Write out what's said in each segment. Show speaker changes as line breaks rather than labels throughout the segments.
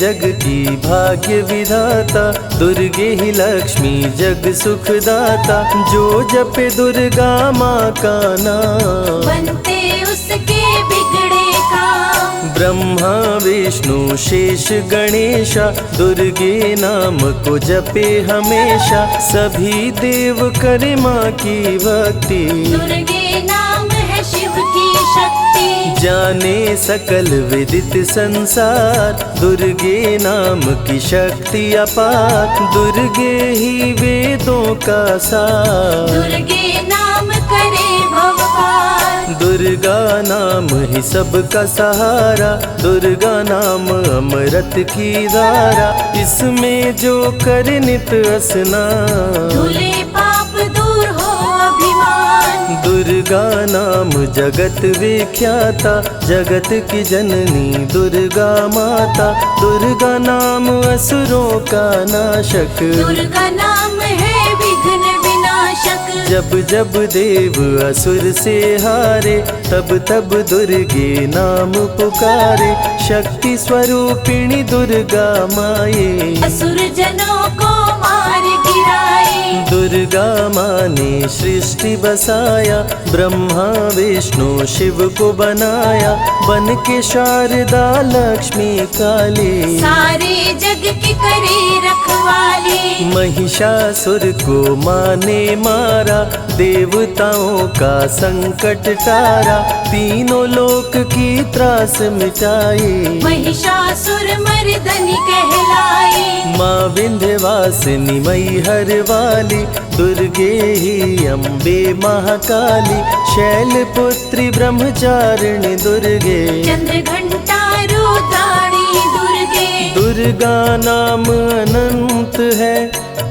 जग की भाग्य विधाता, दुर्गे ही लक्ष्मी जग सुखदाता। जो जपे दुर्गा माँ का नाम,
बनते उसके बिगड़े काम।
ब्रह्मा विष्णु शेष गणेशा, दुर्गे नाम को जपे हमेशा। सभी देव करे माँ की भक्ति,
दुर्गे नाम है शिव की शक्ति।
जाने सकल विदित संसार, दुर्गे नाम की शक्ति अपार। दुर्गे ही वेदों का सार,
दुर्गे नाम करे भव पार।
दुर्गा नाम ही सबका सहारा, दुर्गा नाम अमृत की धारा। इसमें जो करे नित स्नान,
धुले पाप दूर हो अभिमान।
दुर्गा नाम जगत विख्याता, जगत की जननी दुर्गा माता। दुर्गा नाम असुरों का नाशक,
दुर्गा नाम है विघ्न विनाशक।
जब जब देव असुर से हारे, तब तब दुर्गे नाम पुकारे। शक्ति स्वरूपिणी दुर्गा माये,
असुर जनों को मार गिराए।
दुर्गा माँ ने सृष्टि बसाया, ब्रह्मा विष्णु शिव को बनाया। बन के शारदा लक्ष्मी काली,
सारे जग की करे रखवाली।
महिषासुर को माँ ने मारा, देवताओं का संकट टारा। तीनों लोक की त्रास मिटाई,
महिषासुर मर्दनी कहलाई।
माँ विंध्यवासिनी मैहर वाली, दुर्गे ही अम्बे महाकाली। शैलपुत्री ब्रह्मचारिणी दुर्गे,
चंद्र घंटा रुद्राणी दुर्गे।
दुर्गा नाम अनंत है,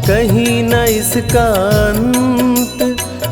कहीं न इसका अंत।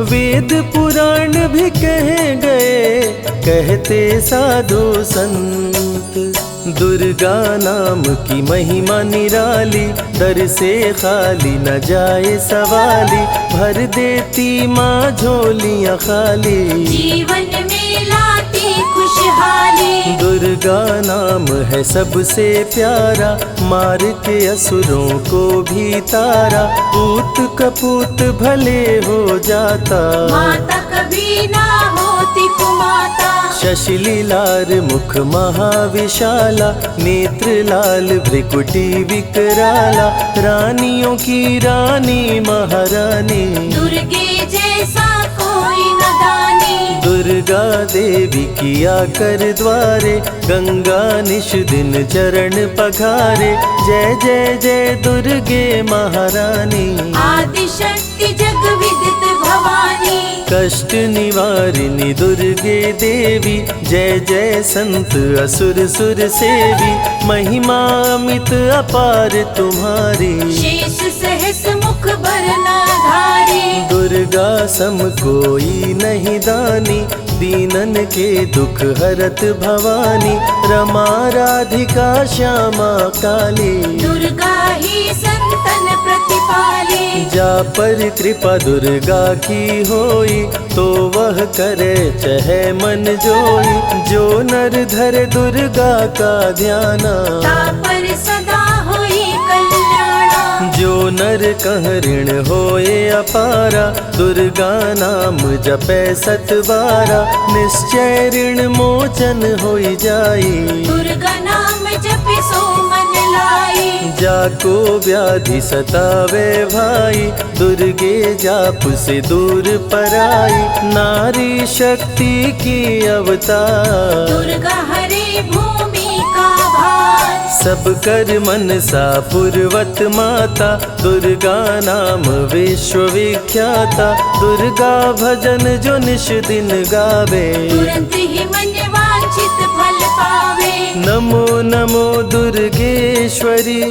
वेद पुराण भी कह गए, कहते साधु संत। दुर्गा नाम की महिमा निराली, दर से खाली न जाए सवाली। भर देती माँ झोलियाँ खाली,
जीवन में लाती खुशहाली।
दुर्गा नाम है सबसे प्यारा, मार के असुरों को भी तारा। पूत कपूत भले हो जाता,
माता कभी ना होती कुमाता।
शशिलीलार मुख महाविशाला, नेत्र लाल भ्रिकुटी विकराला। रानियों की रानी महारानी,
दुर्गे जैसा कोई न दानी।
दुर्गा देवी किया कर द्वारे, गंगा निश दिन चरण पखारे। जय जय जय दुर्गे महारानी,
आदि शक्ति जग विदित भवानी।
कष्ट निवारिणी दुर्गे देवी, जय जय संत असुर सुर सेवी। महिमा अमित अपार तुम्हारी,
शेष सहस मुख बरनाधारी।
दुर्गा सम कोई नहीं दानी, दीनन के दुख हरत भवानी। रमा राधिका श्यामा काली,
दुर्गा ही संतन प्रतिपाली।
जा पर कृपा दुर्गा की होई, तो वह करे चहे मन जोई। जो नर धरे दुर्गा का ध्याना,
तापर सदा होई कल्याणा।
जो नर कह ऋण होए अपारा, दुर्गा नाम जपे सत बारा। निश्चय ऋण मोचन होई जाई,
दुर्गा नाम जपे सो मन लाई।
जाको व्याधि सतावे भाई, दुर्गे जाप से दूर पराई। नारी शक्ति की अवतार,
दुर्गा हरे भूमि का भार।
सब कर मनसा पूर्वत माता, दुर्गा नाम विश्व विख्याता। दुर्गा भजन जो निश दिन गावे,
तुरंत ही मन वांछित फल पावे।
नमो नमो दुर्गेश्वरी,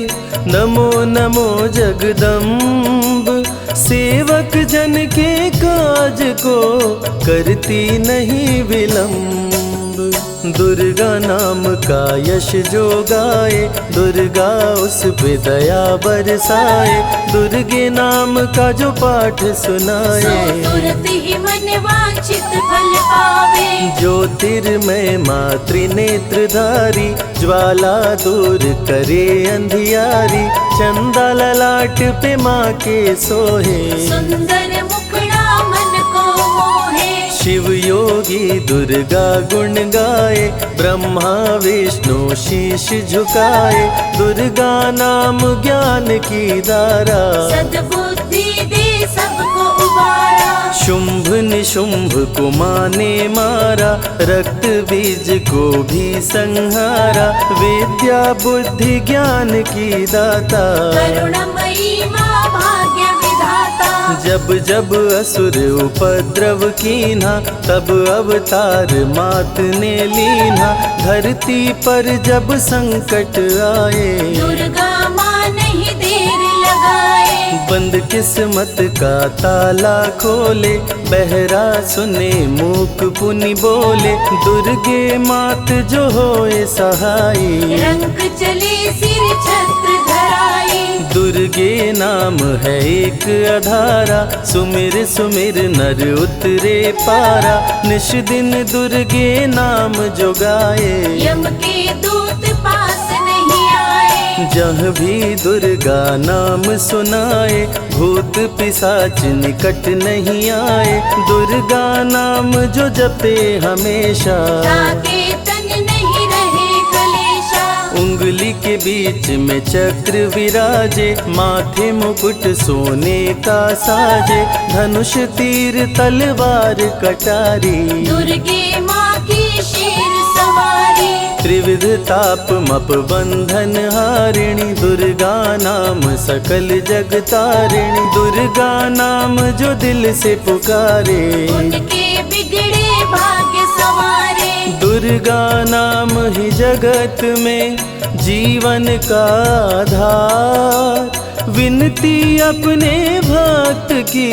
नमो नमो जगदम्ब। सेवक जन के काज को करती नहीं विलम्ब। दुर्गा नाम का यश जो गाए, दुर्गा उस पे दया बरसाए। दुर्गे नाम का जो पाठ सुनाए,
तुरंत ही मन वांछित फल पावे।
ज्योतिर्मय मातृ नेत्रधारी, ज्वाला दूर करे अंधियारी। चंदा ललाट पे माँ के सोहे,
सुंदर मुखड़ा मन को मोहे।
शिव योगी दुर्गा गुण गाए, ब्रह्मा विष्णु शीश झुकाए। दुर्गा नाम ज्ञान की धारा,
सद्बुद्धि दे सबको उबारा।
शुंभ निशुंभ को माने मारा, रक्त बीज को भी संहारा। विद्या बुद्धि ज्ञान की दाता,
करुणमयी माँ भाग्य विधाता।
जब जब असुर उपद्रव कीन्हा, तब अवतार मात ने लीन्हा। धरती पर जब संकट आए,
दुर्गा माँ नहीं देर लगाए।
बंद किस्मत का ताला खोले, बहरा सुने मूक पुनि बोले। दुर्गे मात जो होए सहाई,
रंग चले सिर छत्र धराई।
दुर्गे नाम है एक अधारा, सुमिर सुमिर नर उतरे पारा। निश दिन दुर्गे नाम जो गाए,
यम के दूत पास नहीं आए।
जहाँ भी दुर्गा नाम सुनाए, भूत पिशाच निकट नहीं आए। दुर्गा नाम जो जपे हमेशा,
ताके तन नहीं रहे कलेशा।
उंगली के बीच में चक्र विराजे, माथे मुकुट सोने का साजे। धनुष तीर तलवार कटारी,
दुर्गे माँ की शेर सवारी।
त्रिविध ताप मप बंधन हारिणी, दुर्गा नाम सकल जग तारिणी। दुर्गा नाम जो दिल से पुकारे,
उनके बिगड़े भाग्य सवारे।
दुर्गा नाम ही जगत में जीवन का आधार। विनती अपने भक्त की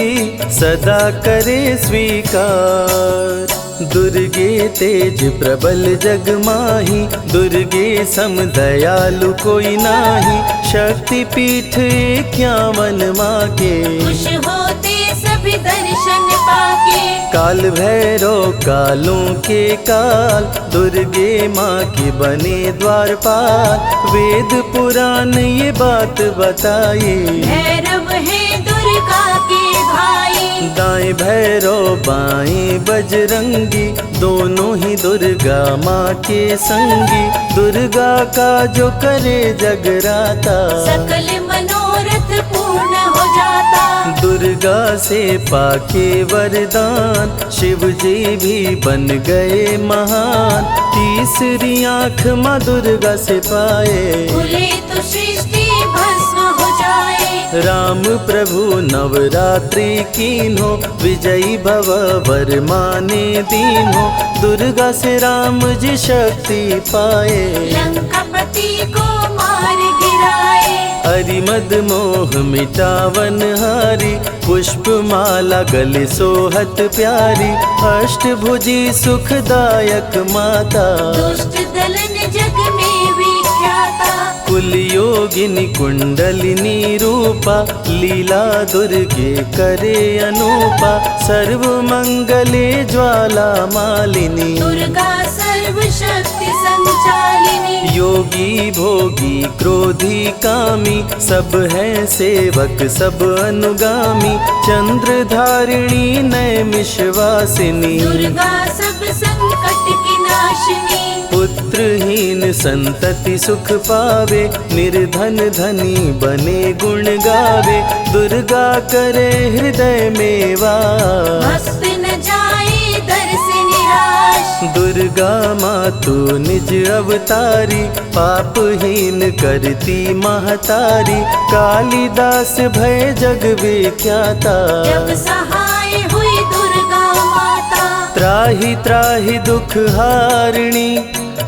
सदा करे स्वीकार। दुर्गे तेज प्रबल जग माही, दुर्गे सम दयालु कोई नाही। शक्ति पीठ 51 माँ के,
खुश होते सभी दर्शन पाके।
काल भैरव कालों के काल, दुर्गे माँ के बने द्वारपाल। वेद पुराण ये बात बताए,
भैरव है दुर्गा के भाई।
दाएं भैरव बाएं बजरंगी, दोनों ही दुर्गा माँ के संगी। दुर्गा का जो करे जगराता,
सकल मनोरथ पूर्ण हो जाता।
दुर्गा से पाके वरदान, शिव जी भी बन गए महान। तीसरी आँख माँ दुर्गा से पाए,
खुले तो सृष्टि भस्म हो जाए।
राम प्रभु नवरात्रि कीन्हो, विजयी भव वर माने दीन्हो। दुर्गा से राम जी शक्ति पाए,
लंकापति को मार गिराए।
अरिमद मोह मिटावन हारी, पुष्प माला गले सोहत प्यारी। अष्टभुजी सुखदायक माता,
दुष्ट दलन जग में विख्याता।
कुल योगिनी कुंडलिनी रूपा, लीला दुर्गे करे अनूपा। सर्व मंगले ज्वाला मालिनी,
दुर्गा सर्वशक्ति संचालिनी।
योगी भोगी क्रोधी कामी, सब हैं सेवक सब अनुगामी। चंद्र धारिणी नैमिषवासिनी,
दुर्गा सब संकट की नाशिनी।
पुत्रहीन संतति सुख पावे, निर्धन धनी बने गुण गावे। दुर्गा करे हृदय में वास,
भक्त न जाए दर से निराश।
दुर्गा माँ तू निज अवतारी, पापहीन करती महतारी। कालिदास भय जग विख्याता,
जब सहाय हुई दुर्गा माता।
त्राहि त्राहि दुख हारिणी,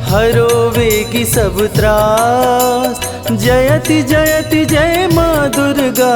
हरो वेगी सब त्रास। जयति जयति जय माँ दुर्गा,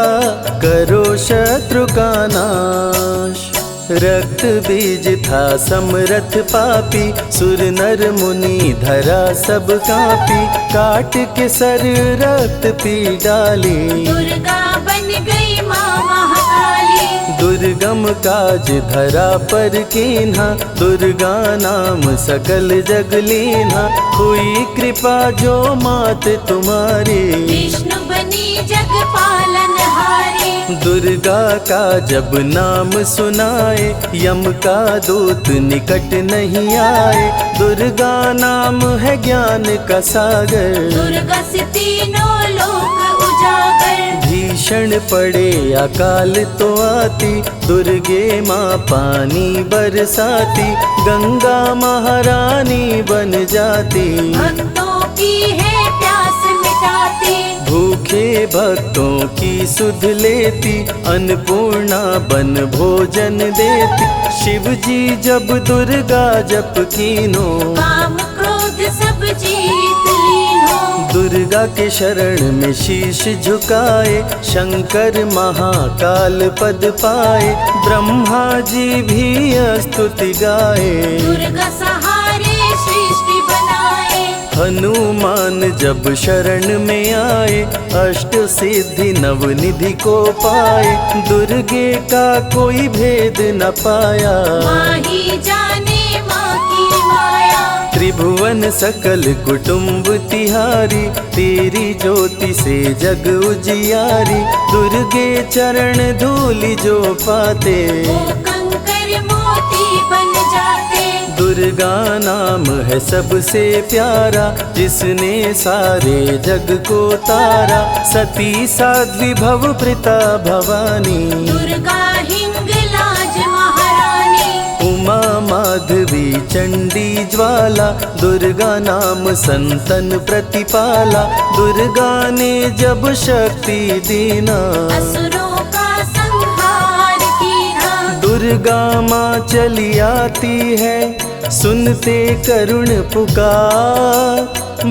करो शत्रु का नाश। रक्त बीज था समरथ पापी, सुर नर मुनि धरा सब कापी, काट के सर रक्त पी डाली,
दुर्गा बन गई माँ महाकाली।
दुर्गम काज धरा पर कीन्हा, दुर्गा नाम सकल जग लीन्हा, हुई कृपा जो मात तुम्हारी,
विष्णु बनी जग पालन हारी।
दुर्गा का जब नाम सुनाए, यम का दूत निकट नहीं आए, दुर्गा नाम है ज्ञान का सागर,
दुर्गा से तीनों लोक उजागर।
भीषण पड़े अकाल तो आती, दुर्गे माँ पानी बरसाती, गंगा महारानी बन जाती,
भक्तों की है प्यास मिटाती,
भूखे भक्तों की सुध लेती, अन्नपूर्णा बन भोजन देती, शिव जी जब दुर्गा जप कीनो,
काम क्रोध सब जीत लीनो।
दुर्गा के शरण में शीश झुकाए, शंकर महाकाल पद पाए, ब्रह्मा जी भी स्तुति गाए,
दुर्गा सहारे सृष्टि बनाए।
हनुमान जब शरण में आए, अष्ट सिद्धि नवनिधि को पाए, दुर्गे का कोई भेद न पाया,
माँ ही जाने माँ की माया।
त्रिभुवन सकल कुटुंब तिहारी, तेरी ज्योति से जग उजियारी, दुर्गे चरण धूलि जो पाते,
वो कंकर मोती बन जाते।
दुर्गा नाम है सबसे प्यारा, जिसने सारे जग को तारा, सती साध्वी भव प्रीता भवानी,
दुर्गा हिंगलाज महारानी।
उमा माधवी चंडी ज्वाला, दुर्गा नाम संतन प्रतिपाला, दुर्गा ने जब शक्ति दीना,
असुरों का संहार कीना।
दुर्गा माँ चली आती है, सुनते करुण पुकार,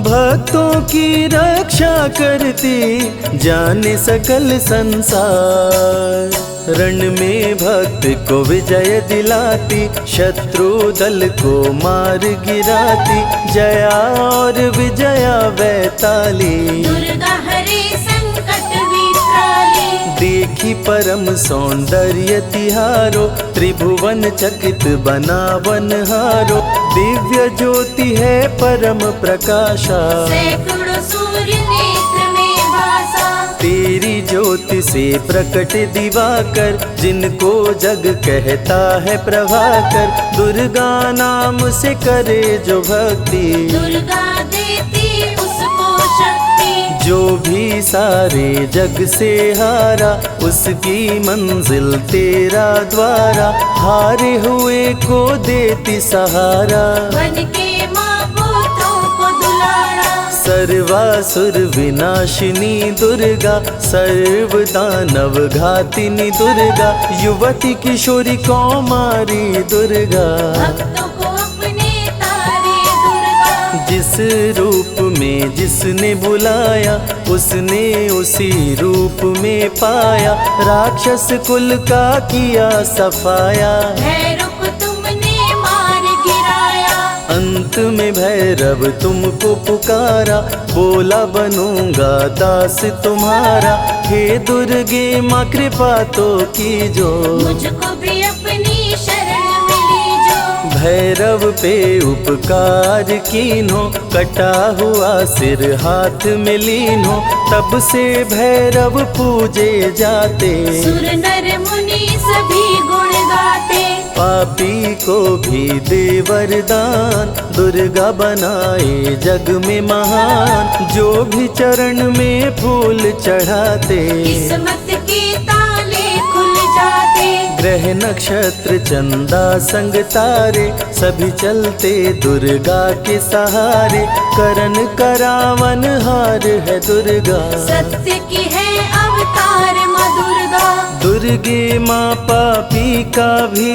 भक्तों की रक्षा करती, जाने सकल संसार, रण में भक्त को विजय दिलाती, शत्रु दल को मार गिराती, जया और विजया वैताली,
दुर्गा हरे संकट विकराली।
देखी परम सौंदर्य तिहारो, त्रिभुवन चकित बनावन हारो, दिव्य ज्योति है परम प्रकाशा,
सैकड़ों सूर्य नेत्र में भासा।
तेरी ज्योति से प्रकट दिवाकर, जिनको जग कहता है प्रभाकर, दुर्गा नाम से करे जो भक्ति,
दुर्गा देती उसको शक्ति।
जो भी सारे जग से हारा, उसकी मंजिल तेरा द्वारा, हारे हुए को देती सहारा,
बन के माँ पुत्रों को दुलारा।
सर्वासुर विनाशिनी दुर्गा, सर्व दानव घातिनी दुर्गा, युवती किशोरी कौमारी दुर्गा,
भक्तों को अपने तारे दुर्गा।
जिस रूप में जिसने बुलाया, उसने उसी रूप में पाया, राक्षस कुल का किया सफाया,
भैरव को तुमने मार गिराया।
अंत में भैरव तुमको पुकारा, बोला बनूंगा दास तुम्हारा, हे दुर्गे माँ कृपा तो कीजो,
मुझको भी अपनी शरण में लीजो।
भैरव पे उपकार कीन्हो, कटा हुआ सिर हाथ में लीन्हो, तब से भैरव पूजे जाते,
सुर नर मुनि सभी गुण गाते।
पापी को भी दे वरदान, दुर्गा बनाए जग में महान, जो भी चरण में फूल चढ़ाते,
किस्मत के ताले खुल जाते।
ग्रह नक्षत्र चंदा संग तारे, सभी चलते दुर्गा के सहारे, करन करावन हार है दुर्गा,
सत्य की है अवतार माँ दुर्गा।
दुर्गे माँ पापी का भी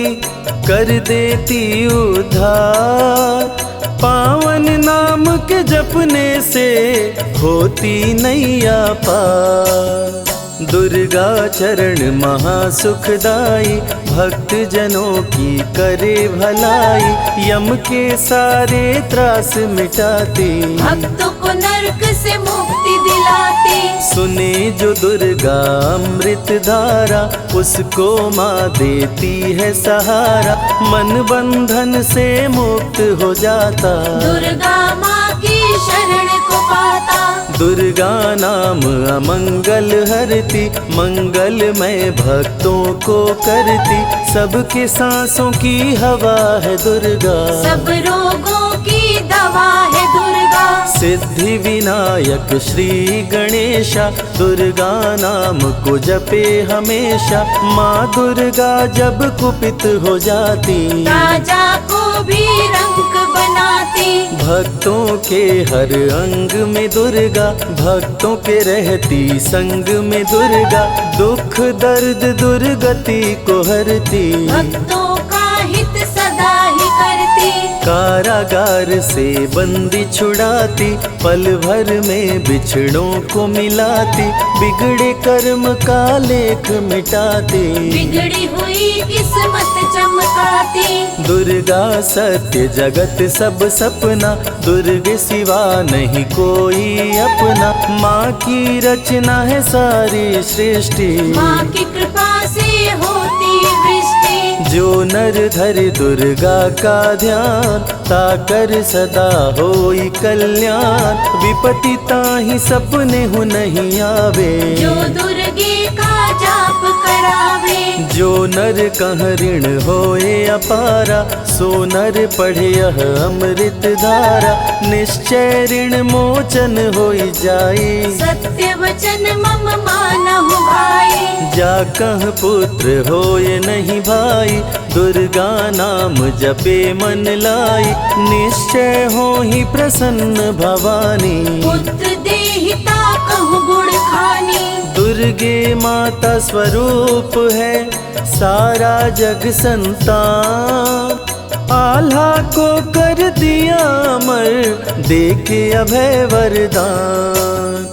कर देती उद्धार, पावन नाम के जपने से होती नैया पार। दुर्गा चरण महासुखदाई, भक्त जनों की करे भलाई, यम के सारे त्रास मिटाती,
भक्तों को नरक से मुक्ति दिलाती।
सुने जो दुर्गा अमृत धारा, उसको माँ देती है सहारा, मन बंधन से मुक्त हो जाता,
दुर्गा माँ की शरण को पाता।
दुर्गा नाम अमंगल हरती, मंगलमय भक्तों को करती, सबके सांसों की हवा है दुर्गा,
सब रोगों की दवा है दुर्गा।
सिद्धि विनायक श्री गणेशा, दुर्गा नाम को जपे हमेशा, माँ दुर्गा जब कुपित हो जाती,
राजा को भी रंक बनाती।
भक्तों के हर अंग में दुर्गा, भक्तों के रहती संग में दुर्गा, दुख दर्द दुर्गति को हरती,
भक्तों का हित सदा ही करती।
कारागार से बंदी छुड़ाती, पल भर में बिछड़ों को मिलाती, बिगड़े कर्म का लेख मिटाती,
बिगड़ी हुई किस्मत चमकाती।
दुर्गा सत्य जगत सब सपना, दुर्गे सिवा नहीं कोई अपना, माँ की रचना है सारी सृष्टि,
माँ की कृपा से होती वृष्टि।
जो नर धरे दुर्गा का ध्यान, ताकर सदा होई कल्याण, विपत्ति ताहि सपने हो नहीं आवे,
जो दुर्गे का जाप करावे।
जो नर कह ऋण होए अपारा, सो नर पढ़े यह अमृत धारा, निश्चय ऋण मोचन होई जाए,
सत्य वचन मम मानहु भाई।
जा कह पुत्र होए नहीं भाई, दुर्गा नाम जपे मन लाई, निश्चय हो ही प्रसन्न भवानी,
पुत्र देहिता कहूँ गुण खानी।
दुर्गे माता स्वरूप है सारा जग संतान, आल्हा को कर दिया अमर, देके अभय वरदान,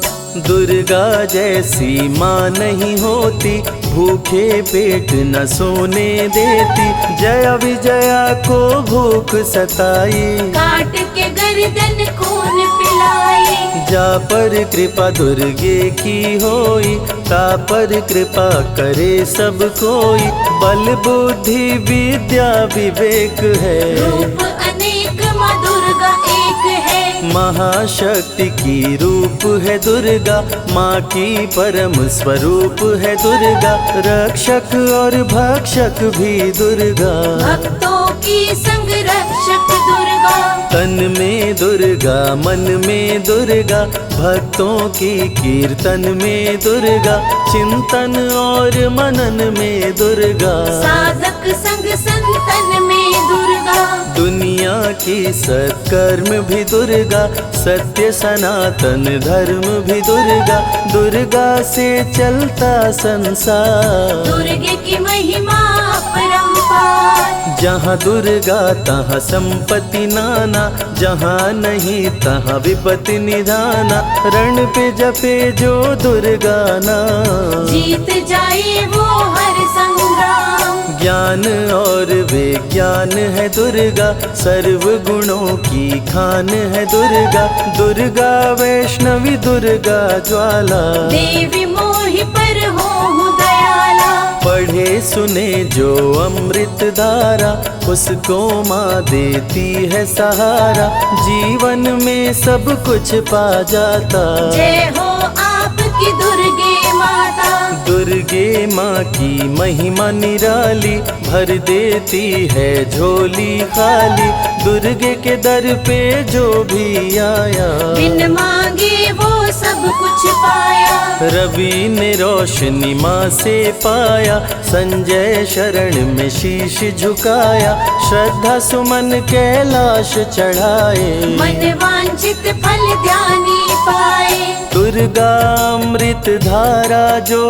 दुर्गा जैसी माँ नहीं होती, भूखे पेट न सोने देती, जया विजया को भूख सताई,
काट के गर्दन खून पिलाई।
जा पर कृपा दुर्गे की होई, ता पर कृपा करे सब कोई, बल बुद्धि विद्या विवेक है,
रूप अनेक माँ दुर्गा एक है।
महाशक्ति की रूप है दुर्गा, माँ की परम स्वरूप है दुर्गा, रक्षक और भक्षक भी दुर्गा,
भक्तों की संग रक्षक दुर्गा।
तन में दुर्गा मन में दुर्गा, भक्तों की कीर्तन में दुर्गा, चिंतन और मनन में दुर्गा,
साधक संग संतन में दुर्गा।
दुनिया की सत्कर्म भी दुर्गा, सत्य सनातन धर्म भी दुर्गा, दुर्गा से चलता संसार,
दुर्गे की महिमा अपरंपार।
जहाँ दुर्गा तहाँ संपत्ति नाना, जहाँ नहीं तहाँ विपत्ति निधाना, रण पे जपे जो दुर्गा नाम,
जीत जाए वो हर संग्राम।
ज्ञान और विज्ञान है दुर्गा, सर्व गुणों की खान है दुर्गा, दुर्गा वैष्णवी दुर्गा ज्वाला,
देवी मोहि पर हो दयाला।
पढ़े सुने जो अमृत धारा, उसको माँ देती है सहारा, जीवन में सब कुछ पा जाता,
जय हो आपकी दुर्गे माता।
दुर्गे माँ की महिमा निराली, भर देती है झोली खाली, दुर्गे के दर पे जो भी आया,
बिन मांगे वो सब कुछ पाया।
रवि ने रोशनी माँ से पाया, संजय शरण में शीश झुकाया, श्रद्धा सुमन कैलाश चढ़ाए,
मन वांछित फल ध्यानी पाए।
दुर्गा अमृत धारा जो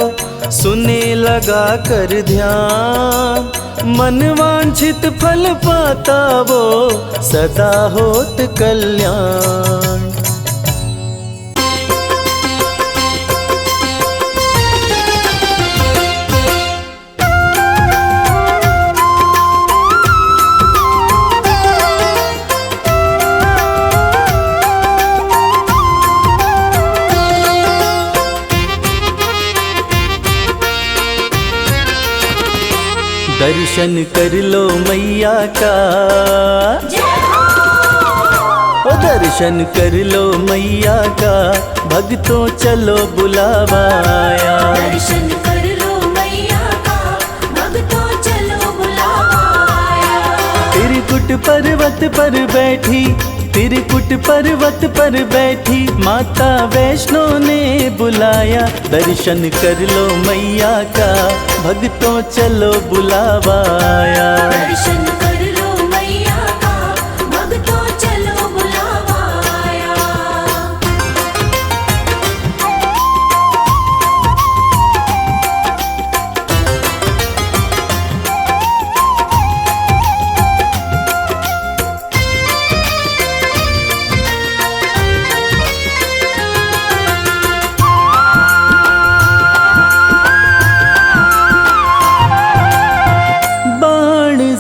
सुने लगा कर ध्यान, मन वांछित फल पाता वो सदा होत कल्याण। दर्शन कर लो मैया का। ओ दर्शन कर लो मैया का, भक्तों चलो बुलावा आया।
दर्शन कर लो मैया का, भक्तों चलो बुलावा आया।
त्रिकुट पर्वत पर बैठी, त्रिकुट पर्वत पर बैठी माता वैष्णो ने बुलाया। दर्शन कर लो मैया का, भक्तों चलो बुलावा आया।
दर्शन कर लो मैया का, भक्तों चलो बुलावा आया।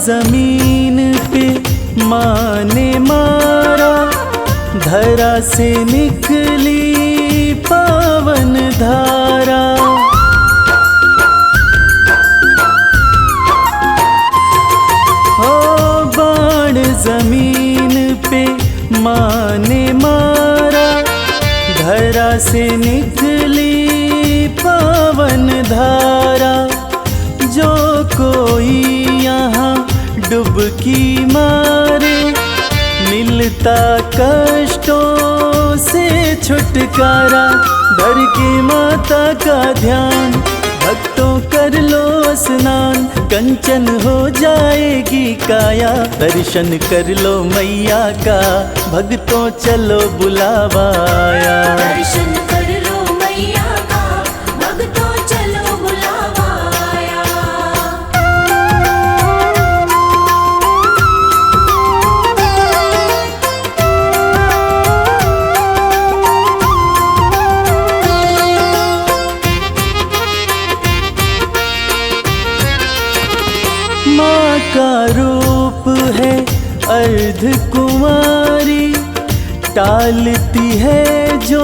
जमीन पे माँ ने मारा, धरा से निकली पावन धारा। ओ बाण जमीन पे माँ ने मारा, धरा से निकली पावन धारा। जो कोई यहाँ डुबकी मारे, मिलता कष्टों से छुटकारा। धर के माता का ध्यान, भक्तों कर लो स्नान, कंचन हो जाएगी काया। दर्शन कर लो मैया का, भक्तों चलो बुलावा आया।
दर्शन कर लो मैया का, भक्तों चलो बुलावा आया।
माँ का रूप है अर्ध कुमारी, टालती है जो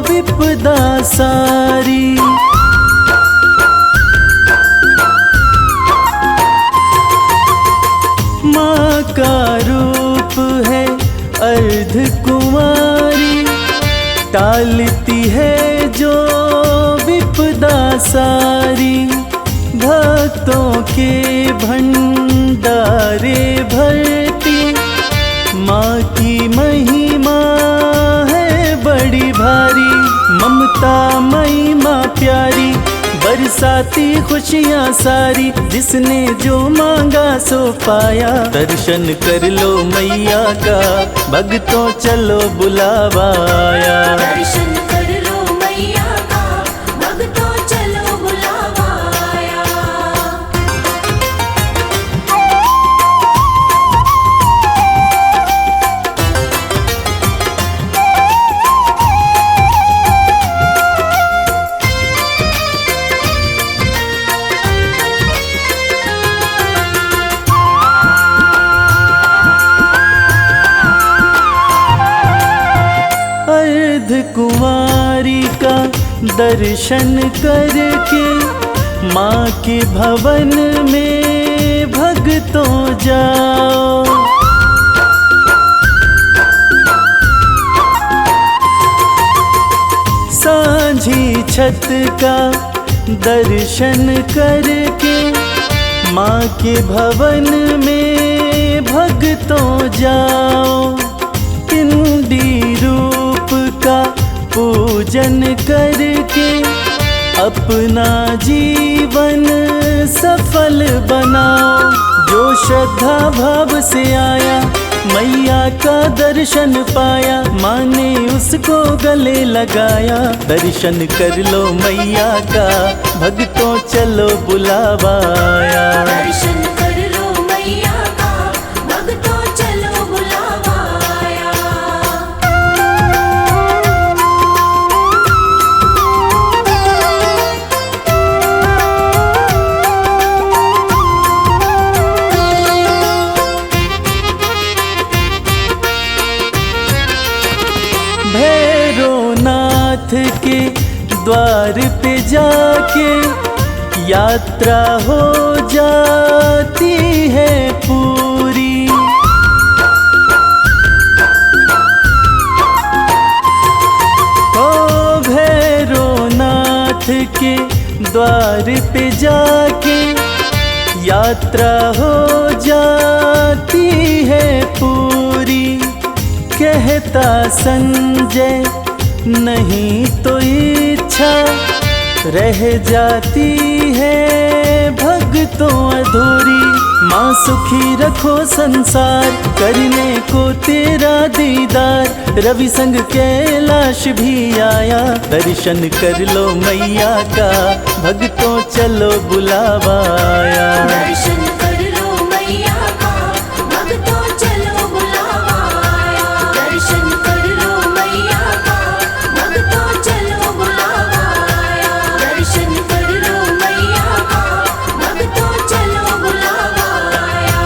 विपदा सारी। माँ का रूप है अर्ध कुमारी, टालती है जो विपदा सारी। भक्तों के भंडारे भरती, माँ की महिमा है बड़ी भारी। ममता मई माँ प्यारी, बरसाती खुशियाँ सारी। जिसने जो मांगा सो पाया। दर्शन कर लो मैया का, भक्तों चलो बुलावा आया।
दर्शन कर लो मैया का, भक्तों चलो बुलावा आया।
कुंवारी का दर्शन करके, माँ के भवन में भक्तों जाओ। सांझी छत का दर्शन करके, माँ के भवन में भक्तों जाओ। पिंडी रूप का पूजन करके, अपना जीवन सफल बनाओ। जो श्रद्धा भाव से आया, मैया का दर्शन पाया। माँ ने उसको गले लगाया। दर्शन कर लो मैया का, भक्तों चलो बुलावा आया।
दर्शन कर लो मैया का, भक्तों चलो बुलावा आया। भैरवनाथ
के द्वार पे जाके यात्रा हो जाती है पूरी। ओ भैरवनाथ के द्वार पे जाके यात्रा हो जाती है पूरी। कहता संजय नहीं तो इच्छा रह जाती है भक्तों अधूरी। माँ सुखी रखो संसार करने को तेरा दीदार। रवि संग कैलाश भी आया दर्शन कर लो मैया का। भक्तों चलो बुलावा आया।
दर्शन कर लो मैया का, भक्तों चलो बुलावा आया। दर्शन कर लो मैया का, भक्तों चलो बुलावा आया। दर्शन कर लो मैया का, भक्तों चलो बुलावा आया।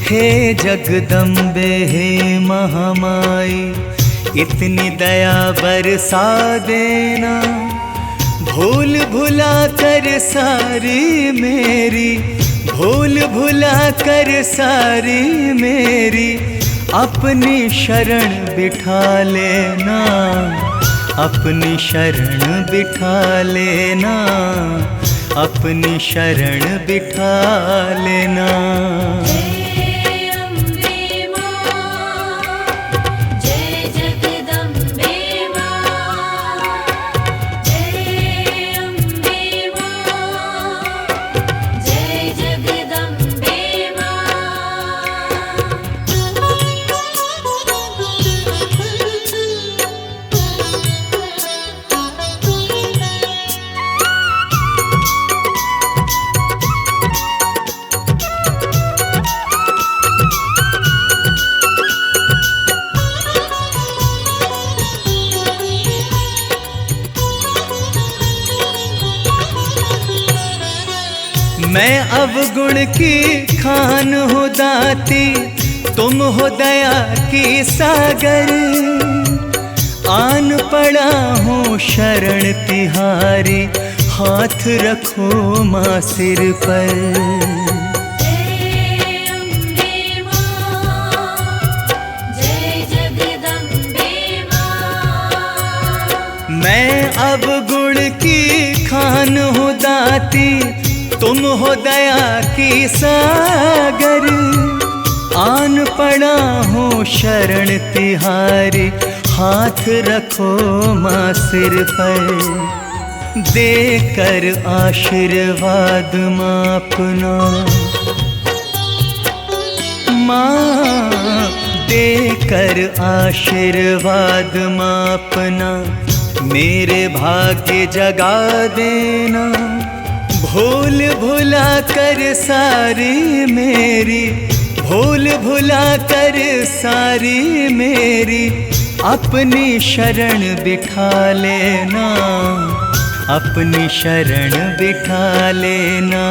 हे जगदम्बे हे महामाई इतनी दया बरसा देना। भूल भुला कर सारी मेरी, भूल भुला कर सारी मेरी अपनी शरण बिठा लेना। अपनी शरण बिठा लेना, अपनी शरण बिठा लेना। मैं अवगुण की खान हो दाती, तुम हो दया की सागर। आन पड़ा हूँ शरण तिहारी, हाथ रखो माँ सिर पर। मैं अवगुण की खान हो दाती, तुम हो दया की सागर। आन पड़ा हूँ शरण तिहारी, हाथ रखो माँ सिर पर। देकर आशीर्वाद माँ अपना, माँ देकर आशीर्वाद माँ अपना मेरे भाग्य जगा देना। भूल भुला कर सारी मेरी, भूल भुला कर सारी मेरी अपनी शरण बिठा लेना। अपनी शरण बिठा लेना,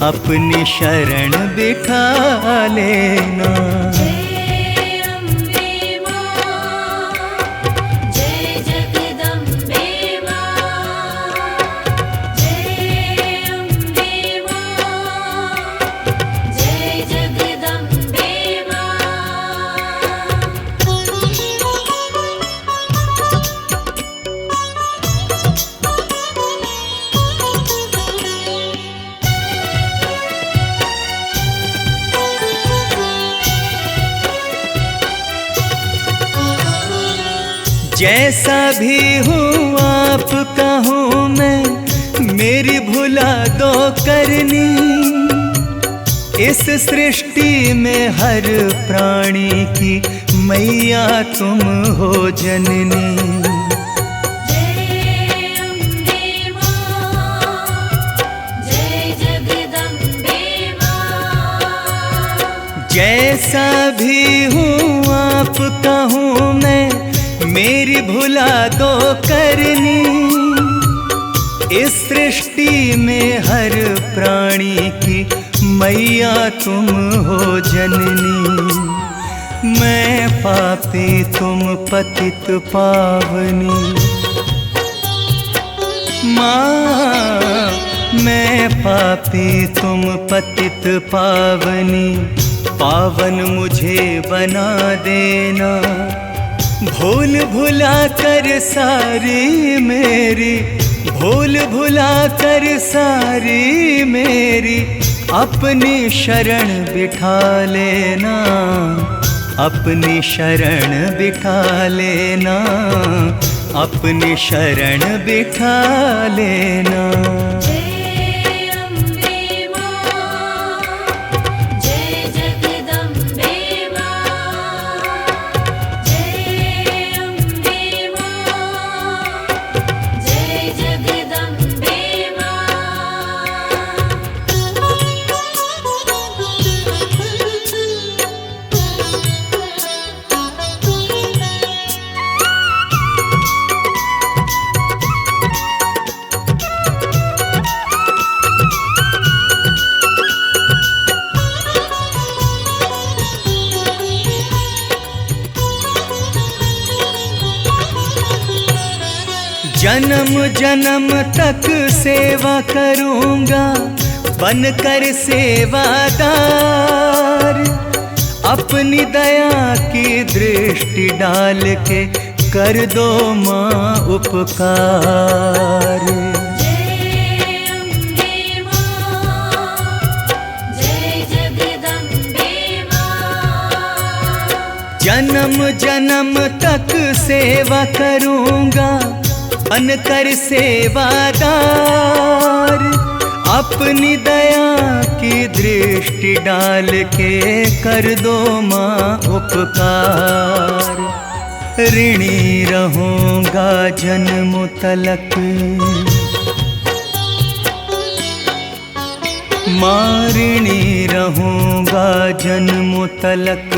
अपनी शरण बिठा लेना। जैसा भी हूँ आपका हूँ मैं, मेरी भुला दो करनी। इस सृष्टि में हर प्राणी की
मैया तुम हो जननी।
जय अम्बे मां, जय जगदम्बे मां।
जैसा भी हूँ आपका हूँ मैं, मेरी भुला दो करनी। इस सृष्टि में हर प्राणी की मैया तुम हो जननी। मैं पापी तुम पतित पावनी। माँ मैं पापी तुम पतित पावनी। पावन मुझे बना देना, भूल भुला कर सारी मेरी, भूल भुला कर सारी मेरी, अपनी शरण बिठा लेना, अपनी शरण बिठा लेना, अपनी शरण बिठा लेना।
जय अम्बे मां, जय जगदम्बे मां। जय अम्बे मां, जय जगदम्बे
जन्म जन्म तक सेवा करूंगा बनकर सेवादार। अपनी दया की दृष्टि डाल के कर दो माँ उपकार।
जय अम्बे मां, जय जगदम्बे मां।
जन्म जन्म तक सेवा करूंगा बनकर सेवादार। अपनी दया की दृष्टि डाल के कर दो माँ उपकार। ऋणी रहूंगा जन्म तलक, माँ ऋणी रहूंगा जन्म तलक।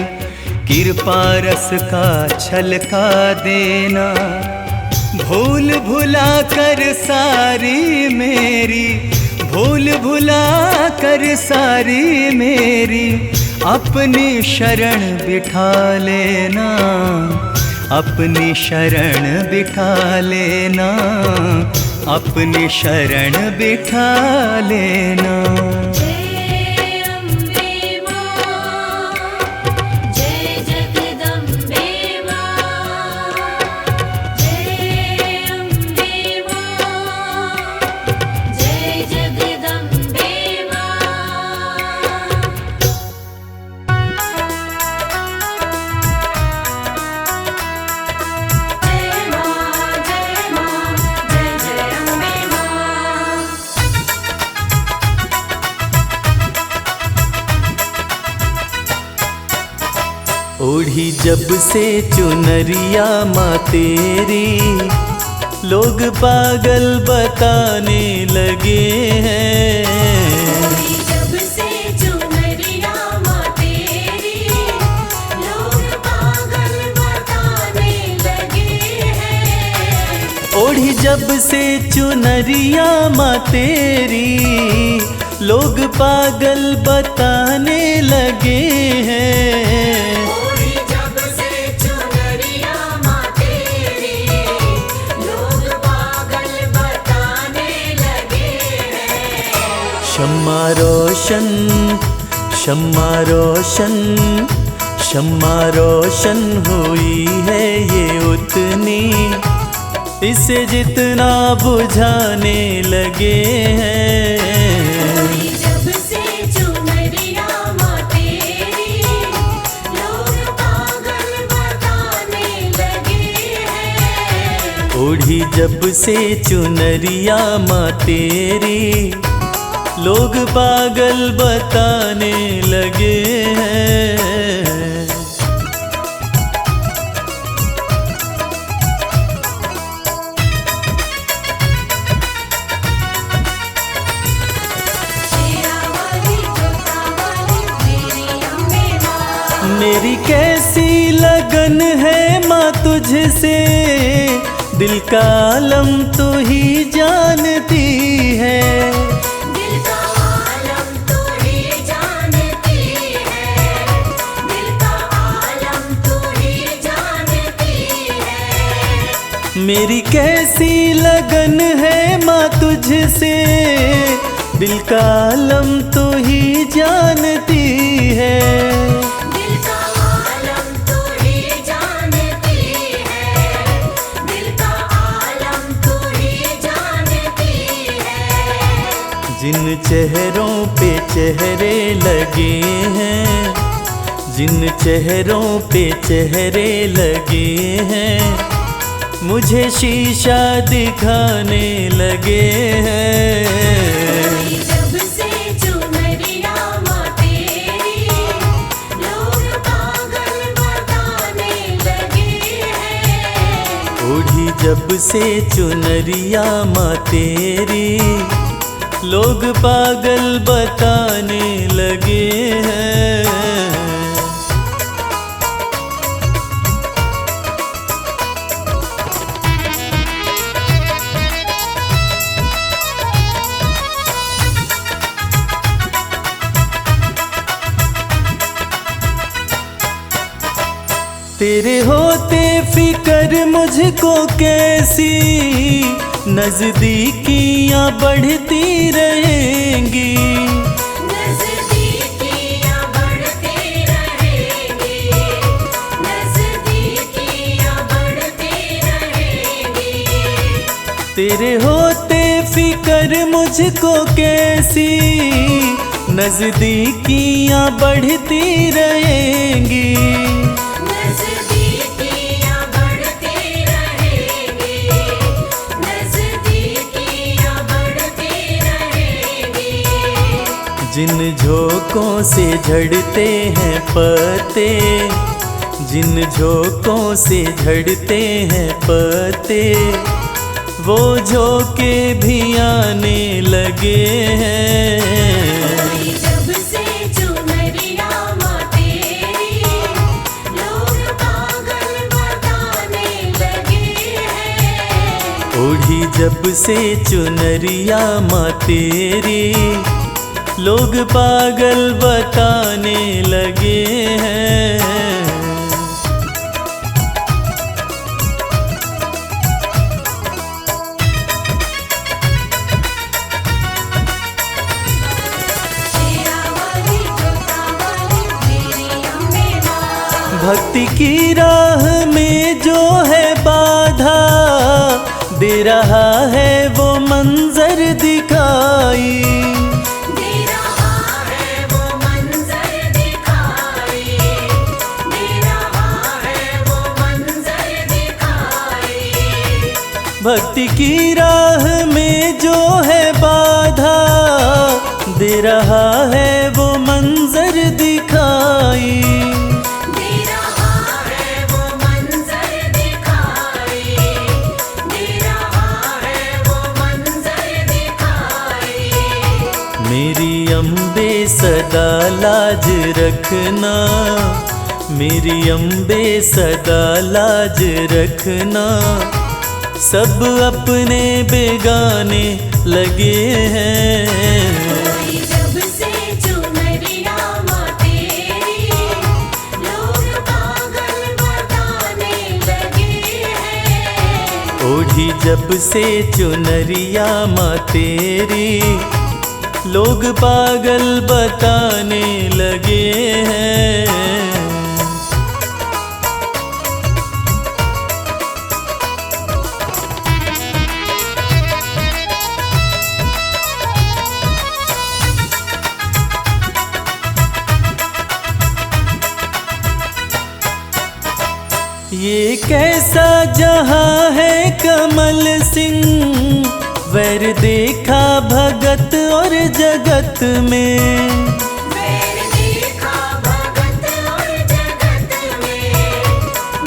कृपा रस का छलका देना, भूल भुला कर सारी मेरी, भूल भुला कर सारी मेरी, अपनी शरण बिठा लेना, अपनी शरण बिठा लेना, अपनी शरण बिठा लेना।
जय अम्बे मां, जय जगदम्बे मां। जय अम्बे मां, जय जगदम्बे मां। जय मां, जय मां, जय जय अम्बे मां।
ओढ़ी जब से चुनरिया माँ तेरी, लोग पागल बताने लगे हैं।
जब से चुनरिया माँ तेरी, लोग पागल बताने लगे हैं।
ओढ़ी जब से चुनरिया माँ तेरी, लोग पागल बताने लगे हैं।
ओढ़ी जब से चुनरिया माँ तेरी, लोग पागल बताने लगे हैं।
शम्मा रोशन, शम्मा रोशन, शम्मा रोशन हुई है ये उतनी, इसे जितना बुझाने लगे हैं।
ओढ़ी जब से चुनरिया माँ तेरी, लोग पागल बताने लगे हैं।
ओढ़ी जब से चुनरिया माँ तेरी, लोग पागल बताने लगे हैं।
लगन है माँ तुझसे, दिल का आलम तू ही जानती है।
दिल का आलम तू ही जानती है, दिल का आलम तू ही जानती है।
मेरी कैसी लगन है माँ तुझसे, दिल का आलम तू ही जानती है।
दिल का आलम तू ही जानती है, दिल का आलम तू ही जानती है।
जिन चेहरों पे चेहरे लगे हैं, जिन चेहरों पे चेहरे लगे हैं, मुझे शीशा दिखाने लगे हैं।
जब से चुनरिया माँ तेरी, लोग पागल बताने लगे हैं।
ओढ़ी जब से चुनरिया माँ तेरी, लोग पागल बताने लगे हैं। तेरे होते फिक्र मुझको कैसी, नजदीकियां बढ़ती रहेंगी।
नजदीकियां बढ़ती रहेंगी, नजदीकियां बढ़ती रहेंगी।
तेरे होते फिक्र मुझको कैसी, नजदीकियां बढ़ती रहेंगी।
नजदीकियां बढ़ती रहेंगी, नजदीकियां बढ़ती रहेंगी।
जिन झोंकों से झड़ते हैं पत्ते, जिन झोंकों से झड़ते हैं पत्ते, वो झोंके भी आने लगे हैं।
जब से चुनरिया माँ तेरी, लोग पागल बताने लगे हैं।
ओढ़ी जब से चुनरिया माँ तेरी, लोग पागल बताने लगे हैं।
तेरा वाली जोता वाली मेरी अम्बे माँ।
भक्ति की राह में जो है बाधा, दे रहा है वो मंजर दिखाई।
दे रहा है वो मंजर दिखाई, दे रहा है वो मंजर दिखाई।
भक्ति की राह में जो है बाधा, दे रहा है वो मंजर दिखाई।
दे रहा है वो मंजर दिखाई, दे रहा है वो मंजर दिखाई।
मेरी अम्बे सदा लाज रखना, मेरी अम्बे सदा लाज रखना, सब अपने बेगाने लगे हैं।
जब से चुनरिया माँ तेरी, लोग पागल बताने लगे हैं।
ओढ़ी जब से चुनरिया माँ तेरी, लोग पागल बताने लगे हैं। ये कैसा जहां है कमल सिंह, वैर देखा भगत और जगत में।
वैर देखा भगत और जगत में,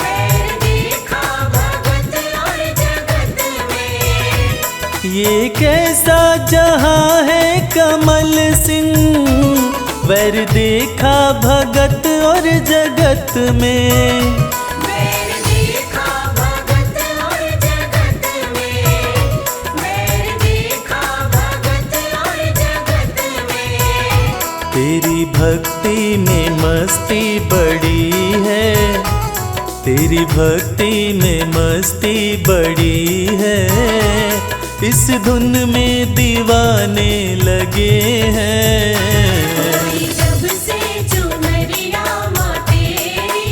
वैर देखा भगत और जगत में।
ये कैसा जहां है कमल सिंह, वैर देखा भगत और जगत में।
वैर
में मस्ती बड़ी है, तेरी भक्ति में मस्ती बड़ी है। इस धुन में दीवाने लगे हैं।
जब से चुनरिया माँ तेरी,